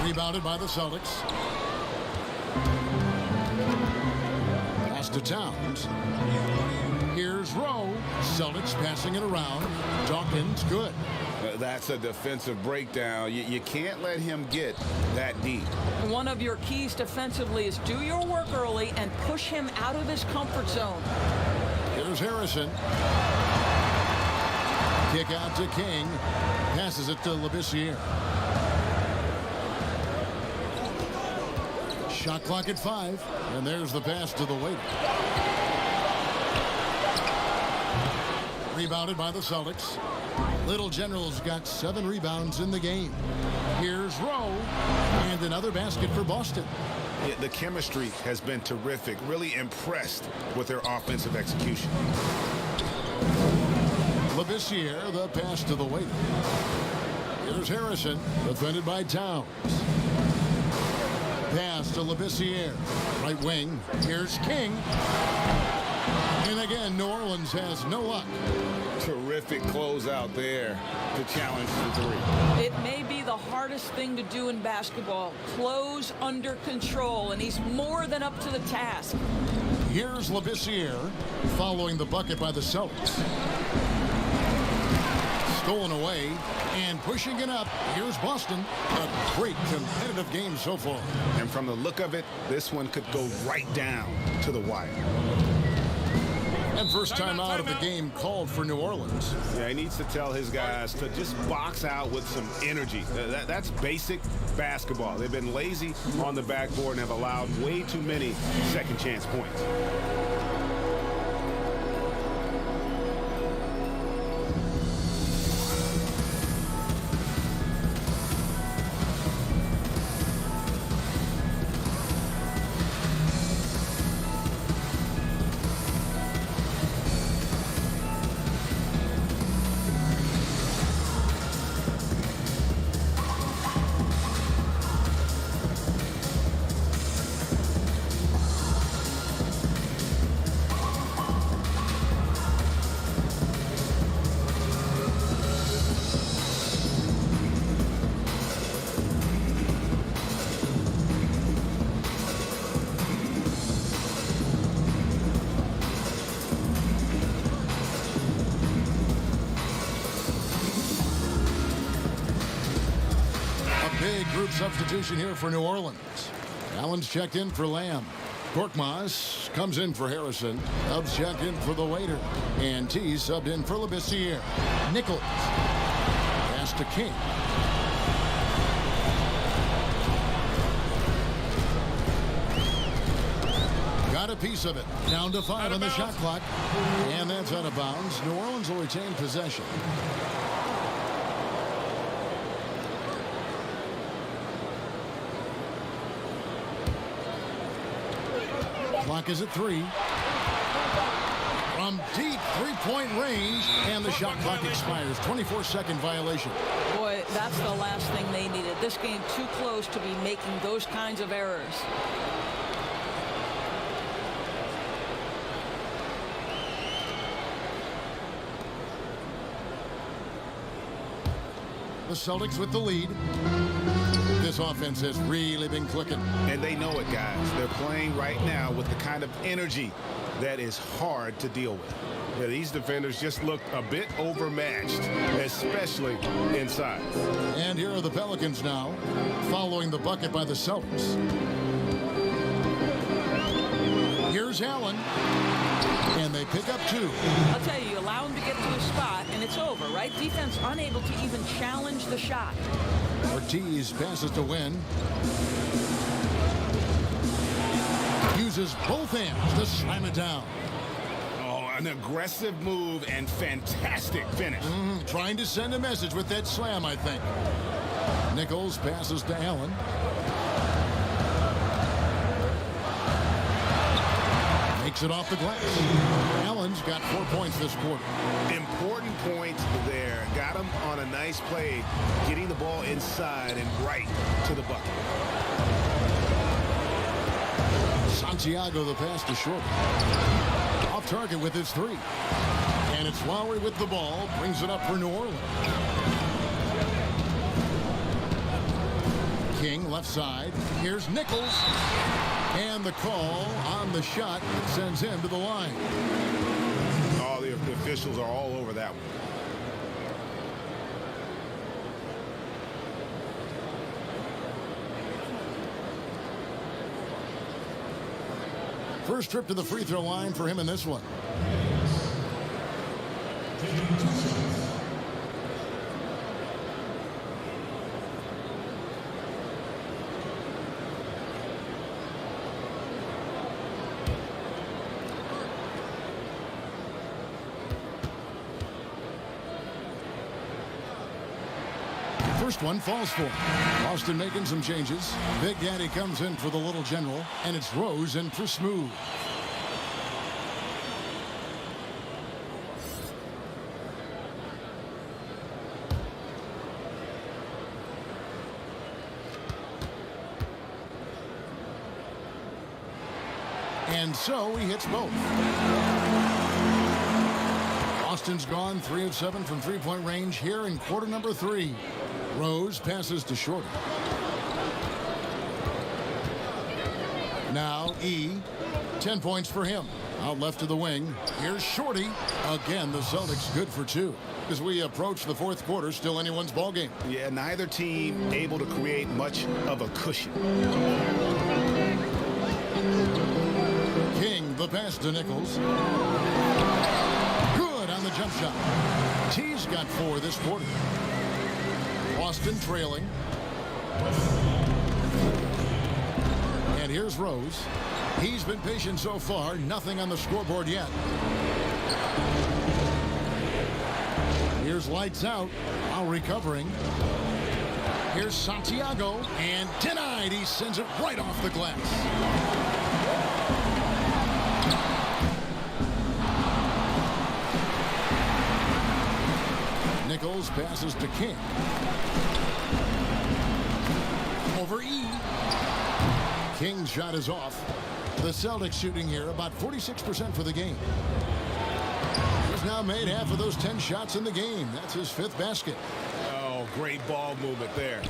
Rebounded by the Celtics. Pass to Towns. Here's Rowe. Celtics passing it around. Dawkins, good. That's a defensive breakdown. You can't let him get that deep. One of your keys defensively is do your work early and push him out of his comfort zone. Here's Harrison. Kick out to King. Passes it to Labissiere. Shot clock at 5. And there's the pass to the waiter. Rebounded by the Celtics. Little General's got 7 rebounds in the game. Here's Rowe. And another basket for Boston. Yeah, the chemistry has been terrific. Really impressed with their offensive execution. Labissiere, the pass to the waiter. Here's Harrison, defended by Towns. Pass to Labissiere. Right wing. Here's King. And again, New Orleans has no luck. Terrific closeout there to challenge the 3. It may be the hardest thing to do in basketball. Close under control, and he's more than up to the task. Here's Labissiere following the bucket by the Celtics. Stolen away and pushing it up. Here's Boston. A great competitive game so far. And from the look of it, this one could go right down to the wire. And first time out of the game called for New Orleans. Yeah, he needs to tell his guys to just box out with some energy. That's basic basketball. They've been lazy on the backboard and have allowed way too many second chance points. Big group substitution here for New Orleans. Allen's checked in for Lamb. Korkmaz comes in for Harrison. Tubbs checked in for the waiter. And T subbed in for Labissiere. Nichols. Pass to King. Got a piece of it. Down to 5 on the shot clock. And that's out of bounds. New Orleans will retain possession. Clock is at 3. From deep three-point range, and the shot clock expires. 24-second violation. Boy, that's the last thing they needed. This game too close to be making those kinds of errors. The Celtics with the lead. This offense has really been clicking. And they know it, guys. They're playing right now with the kind of energy that is hard to deal with. Yeah, these defenders just look a bit overmatched, especially inside. And here are the Pelicans now, following the bucket by the Celtics. Here's Allen, and they pick up 2. I'll tell you, you allow him to get to his spot, and it's over, right? Defense unable to even challenge the shot. Ortiz passes to Wynn. Uses both hands to slam it down. Oh, an aggressive move and fantastic finish. Trying to send a message with that slam, I think. Nichols passes to Allen. Makes it off the glass. Allen's got 4 points this quarter. Important points there. Got him on a nice play, getting the ball inside and right to the bucket. Santiago the pass to Short. Off target with his three. And it's Lowry with the ball. Brings it up for New Orleans. King left side. Here's Nichols. And the call on the shot sends him to the line. Oh, the officials are all over that one. First trip to the free throw line for him in this one. First one falls for him. Boston making some changes. Big Daddy comes in for the little general, and it's Rose in for Smooth. And so he hits both. Boston's gone 3 of 7 from three-point range here in quarter number 3. Rose passes to Shorty. Now E. 10 points for him. Out left to the wing. Here's Shorty. Again, the Celtics good for 2. As we approach the fourth quarter, still anyone's ball game. Yeah, neither team able to create much of a cushion. King, the pass to Nichols. Good on the jump shot. T's got 4 this quarter. Boston trailing. And here's Rose. He's been patient so far. Nothing on the scoreboard yet. Here's lights out. While recovering. Here's Santiago. And denied. He sends it right off the glass. Nichols passes to King. Over E. King's shot is off. The Celtics shooting here about 46% for the game. He's now made half of those 10 shots in the game. That's his 5th basket. Oh, great ball movement there.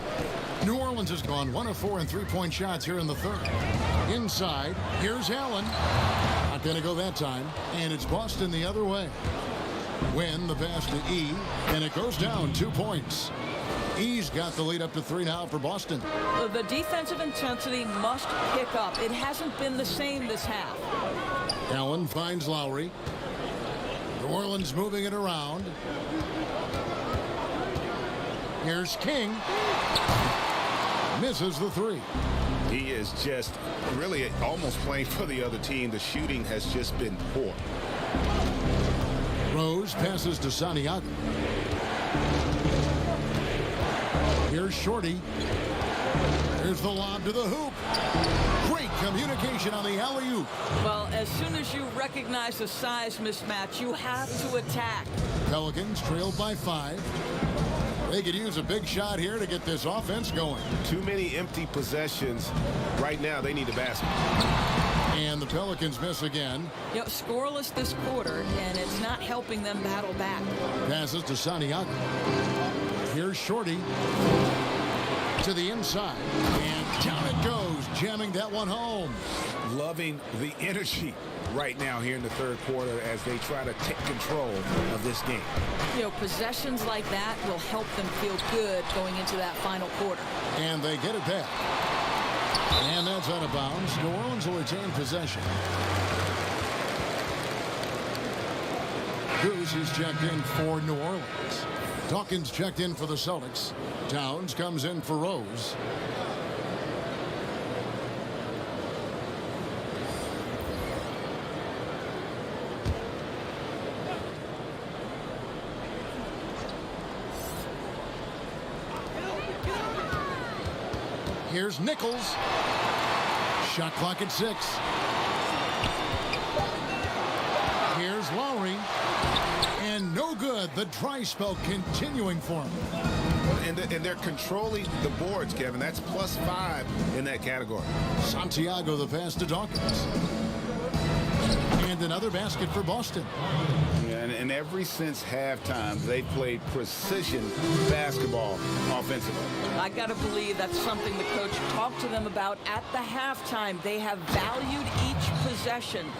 New Orleans has gone 1 of 4 in three-point shots here in the third. Inside, here's Allen. Not going to go that time. And it's Boston the other way. Win the pass to E, and it goes down 2 points. E's got the lead up to 3 now for Boston. The defensive intensity must pick up. It hasn't been the same this half. Allen finds Lowry. New Orleans moving it around. Here's King. Misses the 3. He is just really almost playing for the other team. The shooting has just been poor. Rose passes to Santiago. Here's Shorty. Here's the lob to the hoop. Great communication on the alley-oop. Well, as soon as you recognize the size mismatch, you have to attack. Pelicans trailed by 5. They could use a big shot here to get this offense going. Too many empty possessions. Right now, they need a basket. And the Pelicans miss again. You know, scoreless this quarter, and it's not helping them battle back. Passes to Santiago. Here's Shorty. To the inside. And down it goes, jamming that one home. Loving the energy right now here in the third quarter as they try to take control of this game. You know, possessions like that will help them feel good going into that final quarter. And they get it back. And that's out of bounds. New Orleans will retain possession. Cruz, he's checked in for New Orleans. Dawkins checked in for the Celtics. Towns comes in for Rose. Here's Nichols. Shot clock at 6. Here's Lowry. And no good. The dry spell continuing for him. And they're controlling the boards, Kevin. That's +5 in that category. Santiago the pass to Dawkins. And another basket for Boston. Yeah, and ever since halftime, they played precision basketball offensively. I got to believe that's something the coach talked to them about at the halftime. They have valued each possession.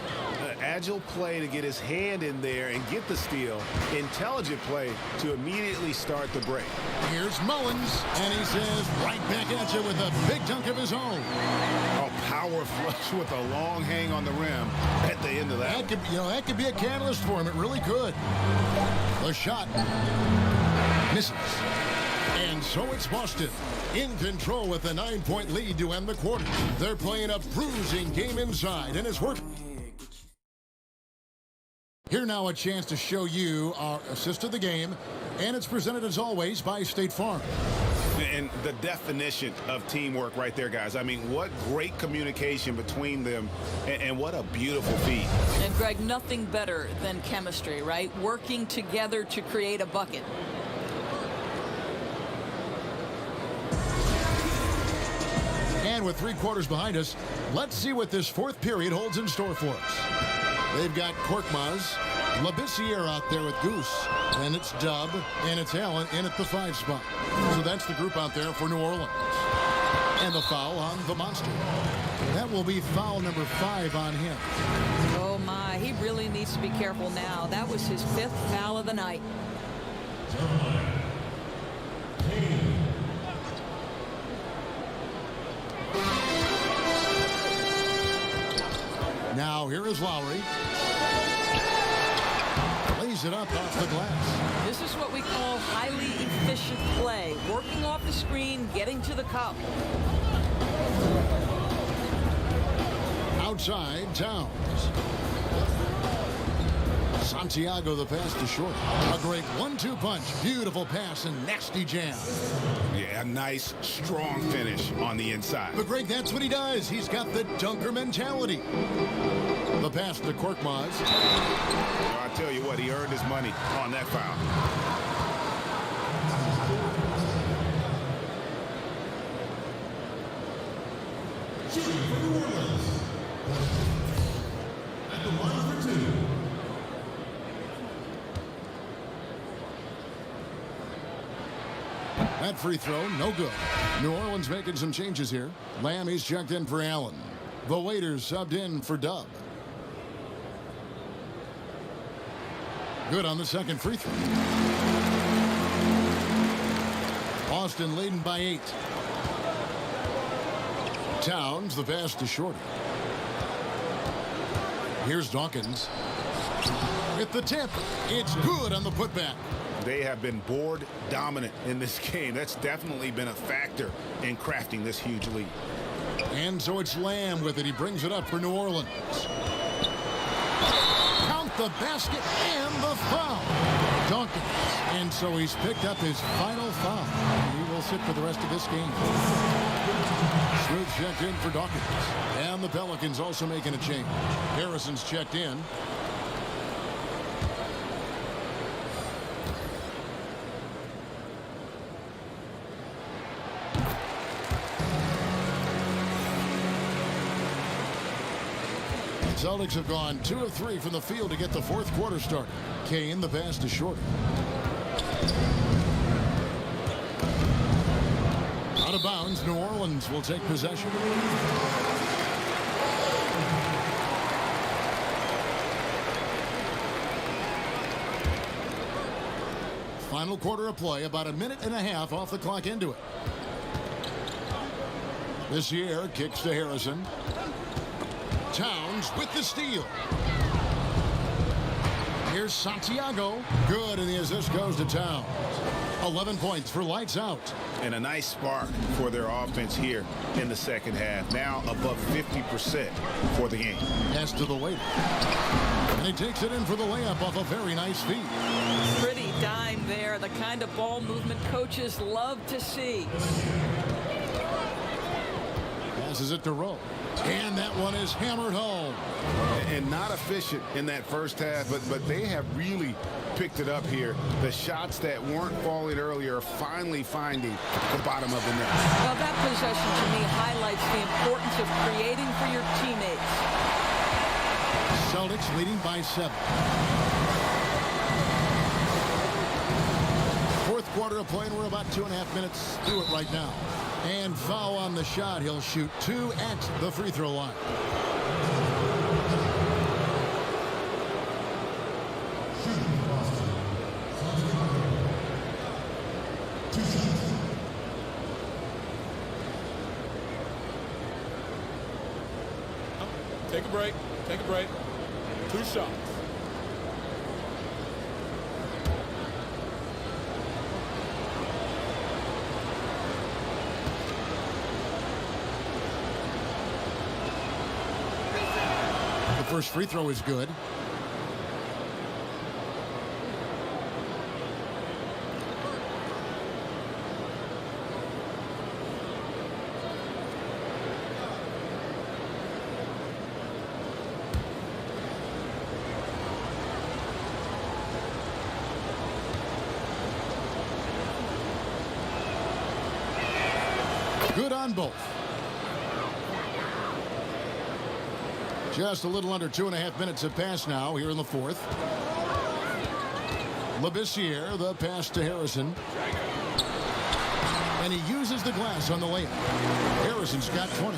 Agile play to get his hand in there and get the steal. Intelligent play to immediately start the break. Here's Mullins, and he says right back at you with a big dunk of his own. A power flush with a long hang on the rim at the end of that. That could be a catalyst for him. It really could. The shot misses. And so it's Boston in control with a 9-point lead to end the quarter. They're playing a bruising game inside, and it's working. Here now a chance to show you our assist of the game, and it's presented as always by State Farm. And the definition of teamwork right there, guys. I mean, what great communication between them, and what a beautiful feat. And Greg, nothing better than chemistry, right? Working together to create a bucket. And with 3 quarters behind us, let's see what this 4th period holds in store for us. They've got Korkmaz, Labissiere out there with Goose, and it's Dub, and it's Allen in at the 5 spot. So that's the group out there for New Orleans. And the foul on the Monster. That will be foul number 5 on him. Oh my, he really needs to be careful now. That was his 5th foul of the night. Now here is Lowry. Lays it up off the glass. This is what we call highly efficient play. Working off the screen, getting to the cup. Outside, Towns. Santiago the pass to short. A great 1-2 punch. Beautiful pass and nasty jam. Yeah, a nice, strong finish on the inside. But Greg, that's what he does. He's got the dunker mentality. The pass to Korkmaz. Well, I tell you what, he earned his money on that foul. At the line for 2. That free throw, no good. New Orleans making some changes here. Lamb, he's checked in for Allen. The waiters subbed in for Dub. Good on the second free throw. Boston leading by 8. Towns, the pass to Shorty. Here's Dawkins. With the tip, it's good on the putback. They have been board dominant in this game. That's definitely been a factor in crafting this huge lead. And so it's Lamb with it. He brings it up for New Orleans. Count the basket and the foul. Dawkins. And so he's picked up his final foul. He will sit for the rest of this game. Smooth checked in for Dawkins. And the Pelicans also making a change. Harrison's checked in. Celtics have gone 2 of 3 from the field to get the 4th quarter started. Kane, the pass to Short. Out of bounds, New Orleans will take possession. Final quarter of play, about a minute and a half off the clock into it. This year kicks to Harrison. Towns with the steal. Here's Here's Santiago. Good, and the assist goes to Towns. 11 points for lights out. And a nice spark for their offense here in the second half. Now above 50% for the game. Pass to the waiter. And he takes it in for the layup off a very nice feed. Pretty dime there. The kind of ball movement coaches love to see. Passes it to Rowe. And that one is hammered home. And not efficient in that first half, but they have really picked it up here. The shots that weren't falling earlier are finally finding the bottom of the net. Well, that possession to me highlights the importance of creating for your teammates. Celtics leading by 7. Fourth quarter of play, and we're about 2.5 minutes through it right now. And foul on the shot. He'll shoot 2 at the free throw line. Take a break. Take a break. 2 shots. The first free throw is good. Good on both. Just a little under 2.5 minutes have passed now here in the fourth. Labissiere, the pass to Harrison. And he uses the glass on the layup. Harrison's got 20.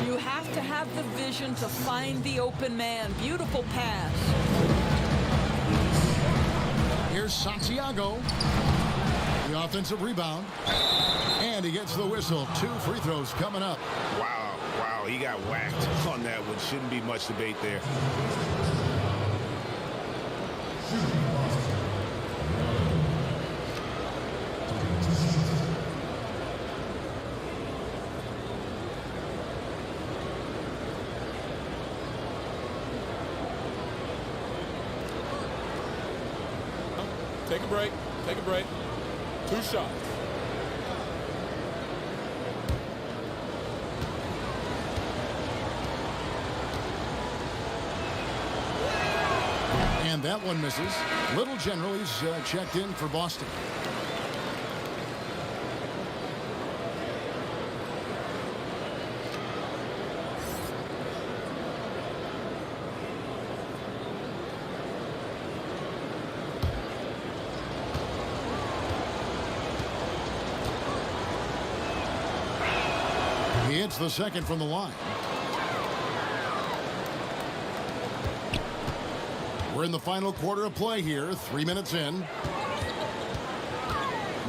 You have to have the vision to find the open man. Beautiful pass. Here's Santiago. The offensive rebound. And he gets the whistle. 2 free throws coming up. Wow, he got whacked on that one. Shouldn't be much debate there. Take a break. Take a break. 2 shots. And that one misses. Little General, he's checked in for Boston. He hits the second from the line. We're in the final quarter of play here, 3 minutes in.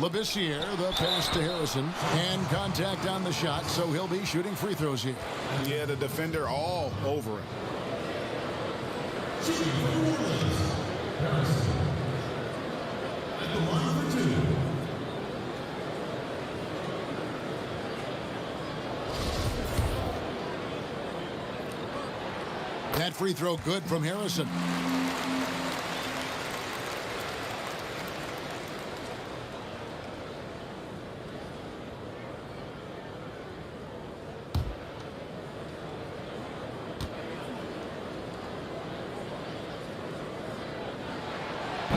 Labissiere, the pass to Harrison, and contact on the shot, so he'll be shooting free throws here. Yeah, the defender all over him. Harrison. At the line for 2. That free throw good from Harrison.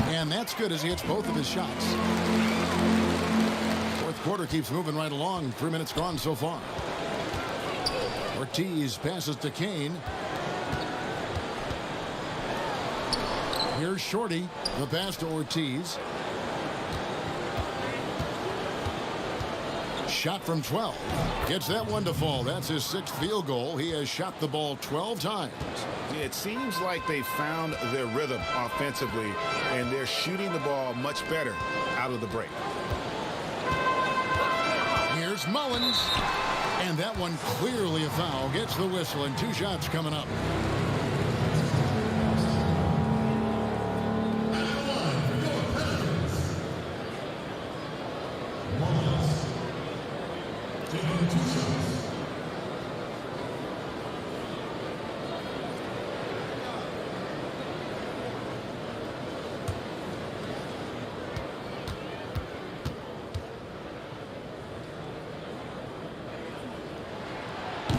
And that's good as he hits both of his shots. Fourth quarter keeps moving right along. 3 minutes gone so far. Ortiz passes to Kane. Here's Shorty. The pass to Ortiz. Shot from 12. Gets that one to fall. That's his 6th field goal. He has shot the ball 12 times. It seems like they found their rhythm offensively, and they're shooting the ball much better out of the break. Here's Mullins. And that one clearly a foul. Gets the whistle, and 2 shots coming up. 2 shots.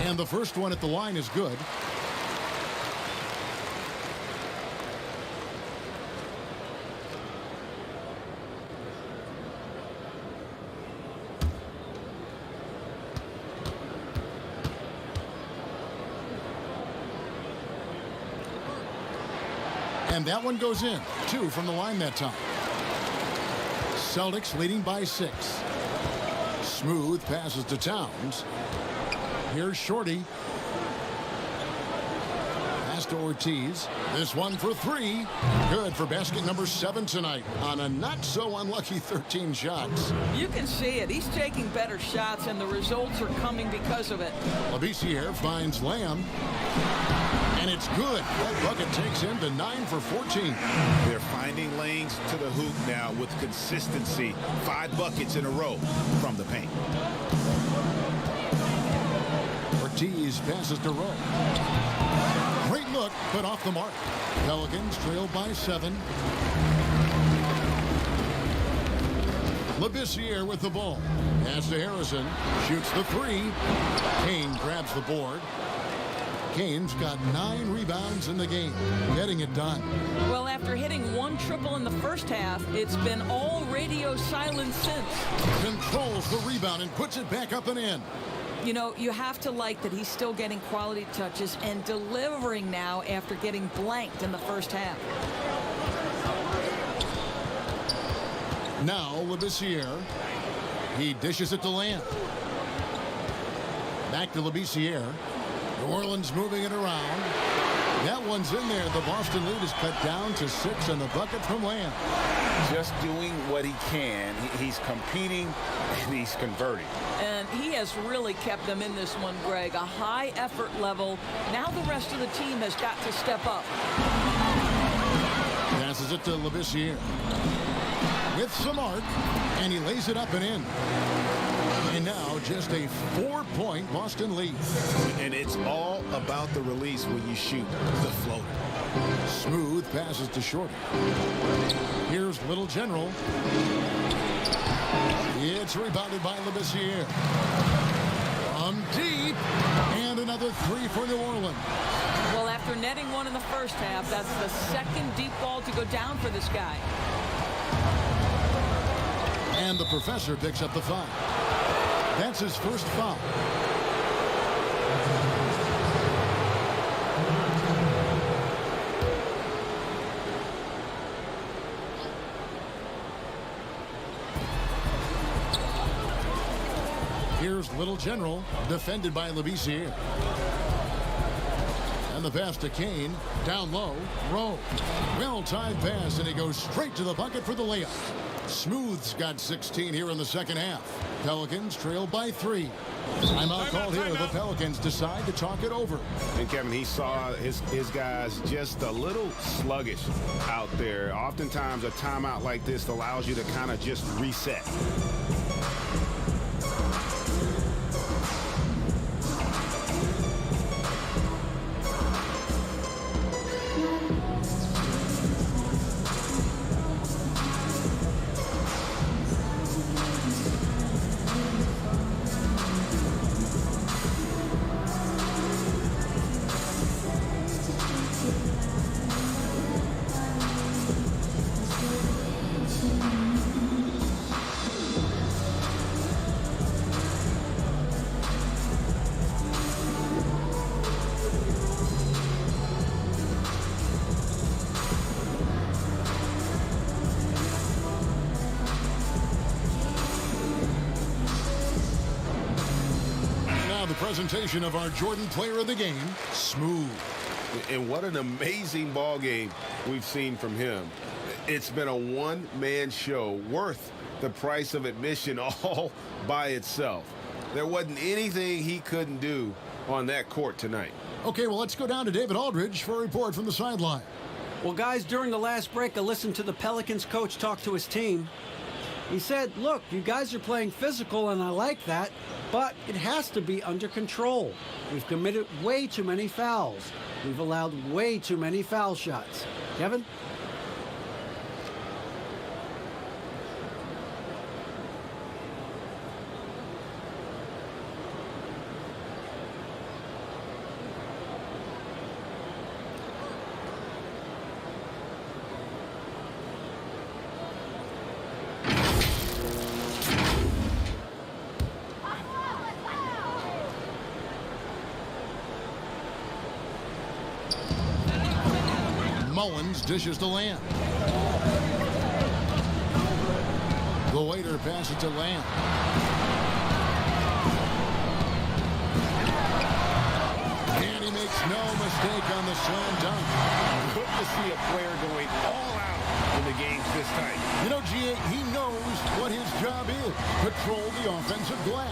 And the first one at the line is good. And that one goes in. 2 from the line that time. Celtics leading by 6. Smooth passes to Towns. Here's Shorty. Pass to Ortiz. This one for 3. Good for basket number 7 tonight on a not so unlucky 13 shots. You can see it. He's taking better shots, and the results are coming because of it. Labissiere finds Lamb. And it's good. That bucket takes him to 9 for 14. They're finding lanes to the hoop now with consistency. 5 buckets in a row from the paint. Ortiz passes to Rowe. Great look, but off the mark. Pelicans trail by 7. Labissiere with the ball. Pass to Harrison. Shoots the 3. Kane grabs the board. Kane's got 9 rebounds in the game, getting it done. Well, after hitting 1 triple in the first half, it's been all radio silence since. Controls the rebound and puts it back up and in. You know, you have to like that he's still getting quality touches and delivering now after getting blanked in the first half. Now Labissiere. He dishes it to Lamb. Back to Labissiere. New Orleans moving it around. That one's in there. The Boston lead is cut down to 6 on the bucket from Lamb. Just doing what he can. He's competing and he's converting. And he has really kept them in this one, Greg. A high effort level. Now the rest of the team has got to step up. Passes it to Labissiere. With some arc, and he lays it up and in. And now just a 4-point Boston lead. And it's all about the release when you shoot the floater. Smooth passes to Shorty. Here's Little General. It's rebounded by Labissiere. From deep. And another 3 for New Orleans. Well, after netting 1 in the first half, that's the second deep ball to go down for this guy. And the professor picks up the foul. That's his first foul. Here's Little General, defended by Labissiere. And the pass to Kane, down low, Rowe. Well-timed pass, and he goes straight to the bucket for the layup. Smooth's got 16 here in the second half. Pelicans trail by 3. Timeout called here. The Pelicans decide to talk it over. And Kevin, he saw his guys just a little sluggish out there. Oftentimes a timeout like this allows you to kind of just reset. Presentation of our Jordan Player of the Game, Smooth. And what an amazing ball game we've seen from him. It's been a one-man show worth the price of admission all by itself. There wasn't anything he couldn't do on that court tonight. Okay, well, let's go down to David Aldridge for a report from the sideline. Well, guys, during the last break, I listened to the Pelicans coach talk to his team. He said, look, you guys are playing physical and I like that, but it has to be under control. We've committed way too many fouls. We've allowed way too many foul shots. Kevin? Mullins dishes to Lamb. The waiter passes to Lamb. And he makes no mistake on the slam dunk. Good to see a player going all out in the games this tight. You know, G.A., he knows what his job is. Patrol the offensive glass.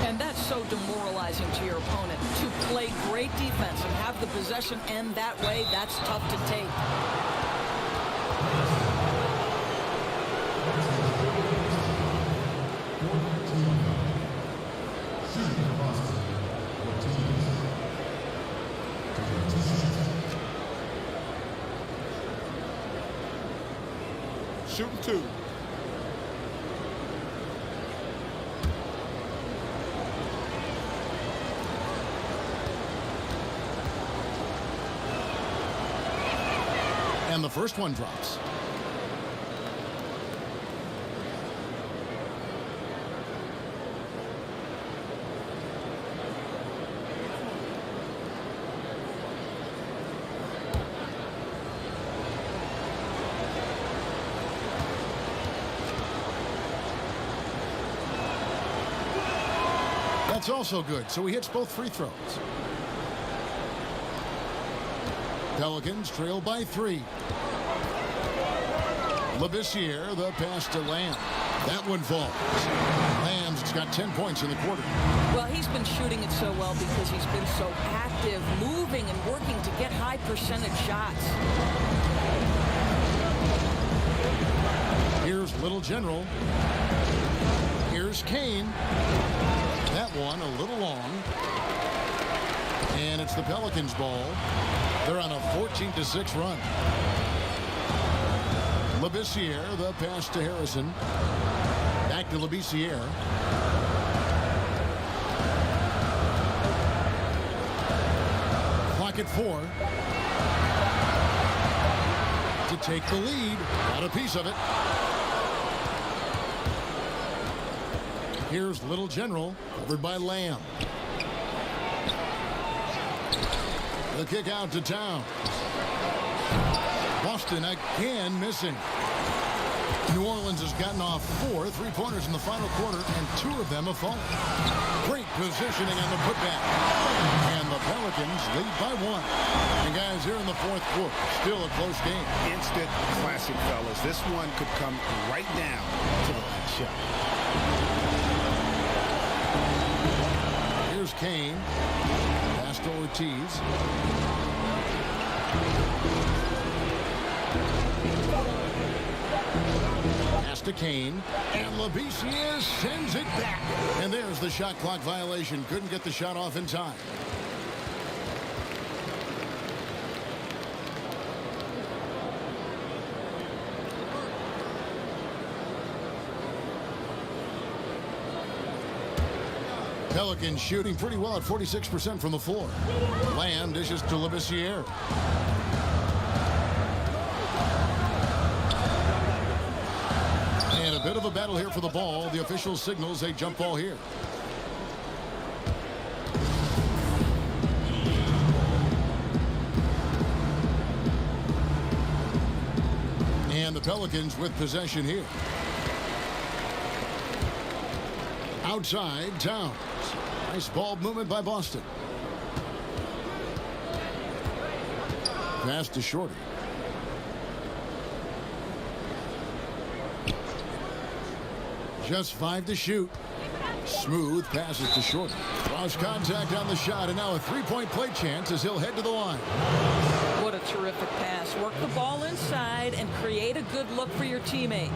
And that's so demoralizing to your opponent. To play great defense and have the possession end that way, that's tough to take. Shooting 2. And the first one drops. That's also good, so he hits both free throws. Pelicans trail by 3. Labissiere, the pass to Lamb. That one falls. Lamb's got 10 points in the quarter. Well, he's been shooting it so well because he's been so active, moving and working to get high percentage shots. Here's Little General. Here's Kane. That one a little long. And it's the Pelicans' ball. They're on a 14-6 run. Labissiere, the pass to Harrison. Back to Labissiere. Clock at 4. To take the lead. Got a piece of it. Here's Little General, covered by Lamb. The kick out to Towns. Boston again missing. New Orleans has gotten off 4 3-pointers in the final quarter, and 2 of them have fallen. Great positioning on the putback. And the Pelicans lead by 1. And guys, here in the fourth quarter, still a close game. Instant classic, fellas. This one could come right down to the last shot. Here's Kane. Pass to Ortiz. Pass to Kane. And Labissiere sends it back. And there's the shot clock violation. Couldn't get the shot off in time. Pelicans shooting pretty well at 46% from the floor. Lamb dishes to Labissiere. And a bit of a battle here for the ball. The official signals a jump ball here. And the Pelicans with possession here. Outside, Towns. Nice ball movement by Boston. Pass to Shorty. Just 5 to shoot. Smooth passes to Shorty. Lost contact on the shot, and now a 3-point play chance as he'll head to the line. What a terrific pass. Work the ball inside and create a good look for your teammate.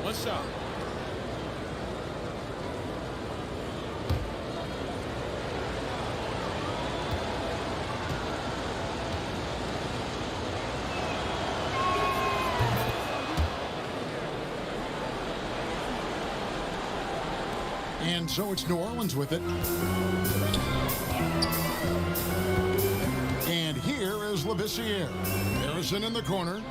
One shot. And so it's New Orleans with it. And here is Labissiere. Harrison in the corner.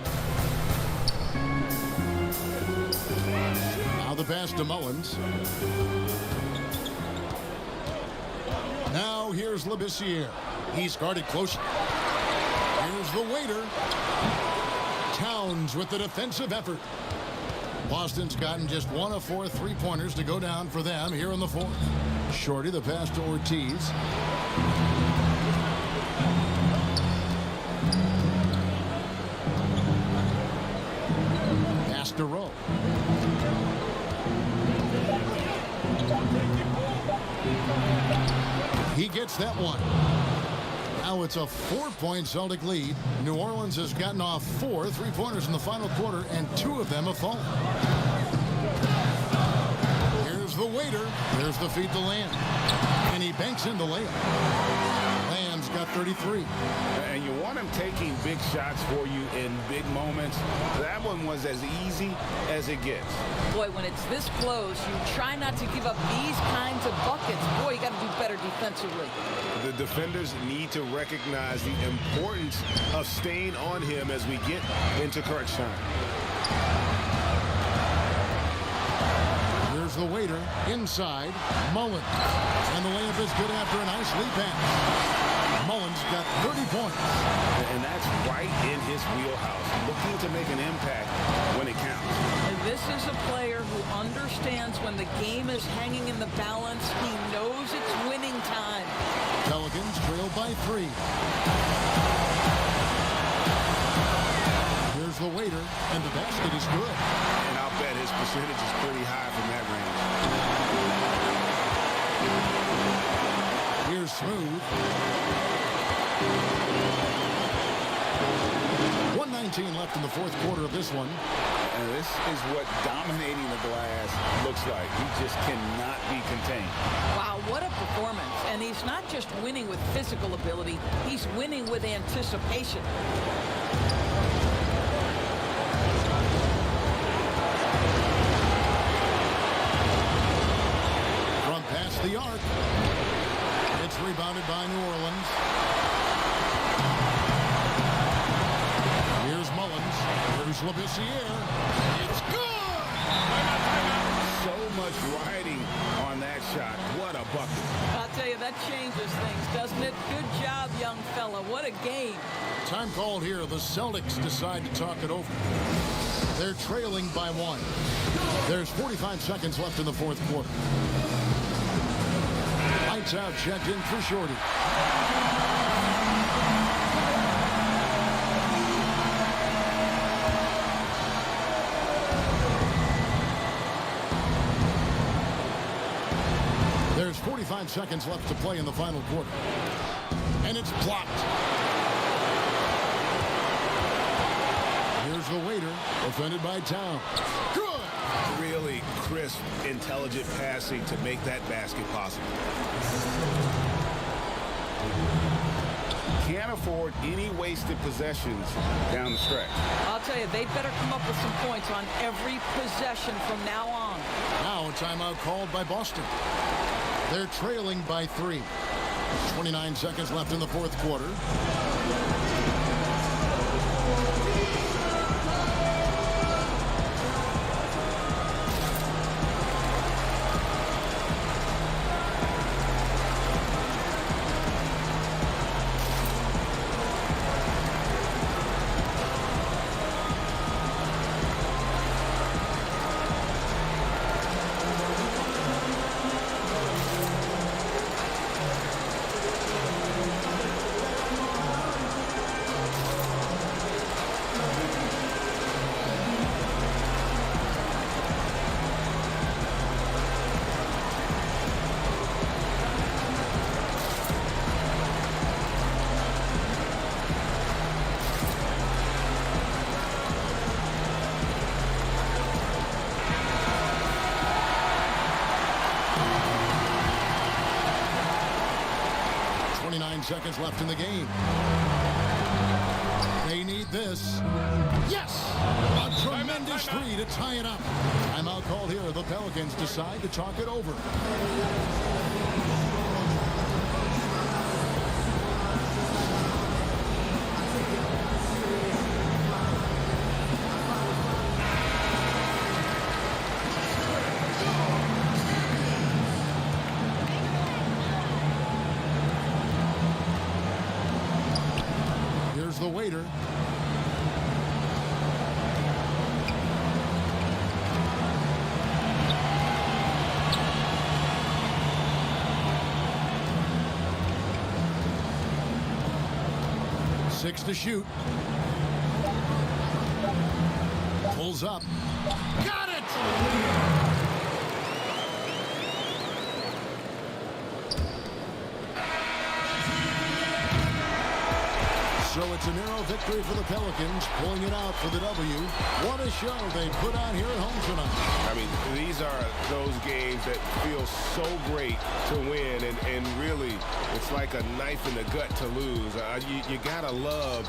Now the pass to Mullins. Now here's Labissiere. He's guarded close. Here's the waiter. Towns with the defensive effort. Boston's gotten just 1 of 4 3-pointers to go down for them here in the fourth. Shorty the pass to Ortiz. Pass to Rowe. He gets that one. Now it's a 4-point Celtic lead. New Orleans has gotten off 4 3-pointers in the final quarter, and 2 of them have fallen. Here's the waiter. There's the feed to Lamb. And he banks in the layup. Lamb's got 33. And you want him taking big shots for you in big moments. That one was as easy as it gets. Boy, when it's this close, you try not to give up these kinds of buckets. Boy, you got to do better defensively. The defenders need to recognize the importance of staying on him as we get into crunch time. Here's the waiter inside Mullins. And the layup is good after a nice lead pass. Mullins got 30 points. And that's right in his wheelhouse, looking to make an impact when it counts. And this is a player who understands when the game is hanging in the balance. He knows it's winning time. Pelicans trail by 3. Here's the waiter, and the basket is good. And I'll bet his percentage is pretty high from that range. Here's Smooth. 1:19 left in the fourth quarter of this one. And this is what dominating the glass looks like. He just cannot be contained. Wow, what a performance. And he's not just winning with physical ability, he's winning with anticipation. From past the arc. It's rebounded by New Orleans. Here's Mullins. Here's Labissiere. It's good! So much riding on that shot. What a bucket. I'll tell you, that changes things, doesn't it? Good job, young fella. What a game. Time called here. The Celtics decide to talk it over. They're trailing by 1. There's 45 seconds left in the fourth quarter. Lights out, checked in for Shorty. There's 45 seconds left to play in the final quarter. And it's blocked. Here's the waiter, defended by Towns. Good! Really crisp, intelligent passing to make that basket possible. Can't afford any wasted possessions down the stretch. I'll tell you, they better come up with some points on every possession from now on. Now a timeout called by Boston. They're trailing by 3. 29 seconds left in the fourth quarter. Seconds left in the game. They need this. Yes! A tremendous three to tie it up. Timeout called here. The Pelicans decide to talk it over. The waiter. Six to shoot. Pulls up. Got it! So it's a narrow victory for the Pelicans, pulling it out for the W. What a show they put on here at home tonight. I mean, these are those games that feel so great to win, and really, it's like a knife in the gut to lose. You gotta love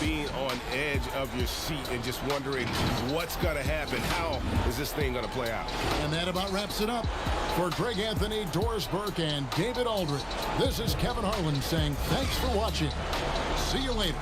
being on edge of your seat and just wondering what's gonna happen. How is this thing gonna play out? And that about wraps it up. For Greg Anthony, Doris Burke, and David Aldridge, this is Kevin Harlan saying thanks for watching. See you later.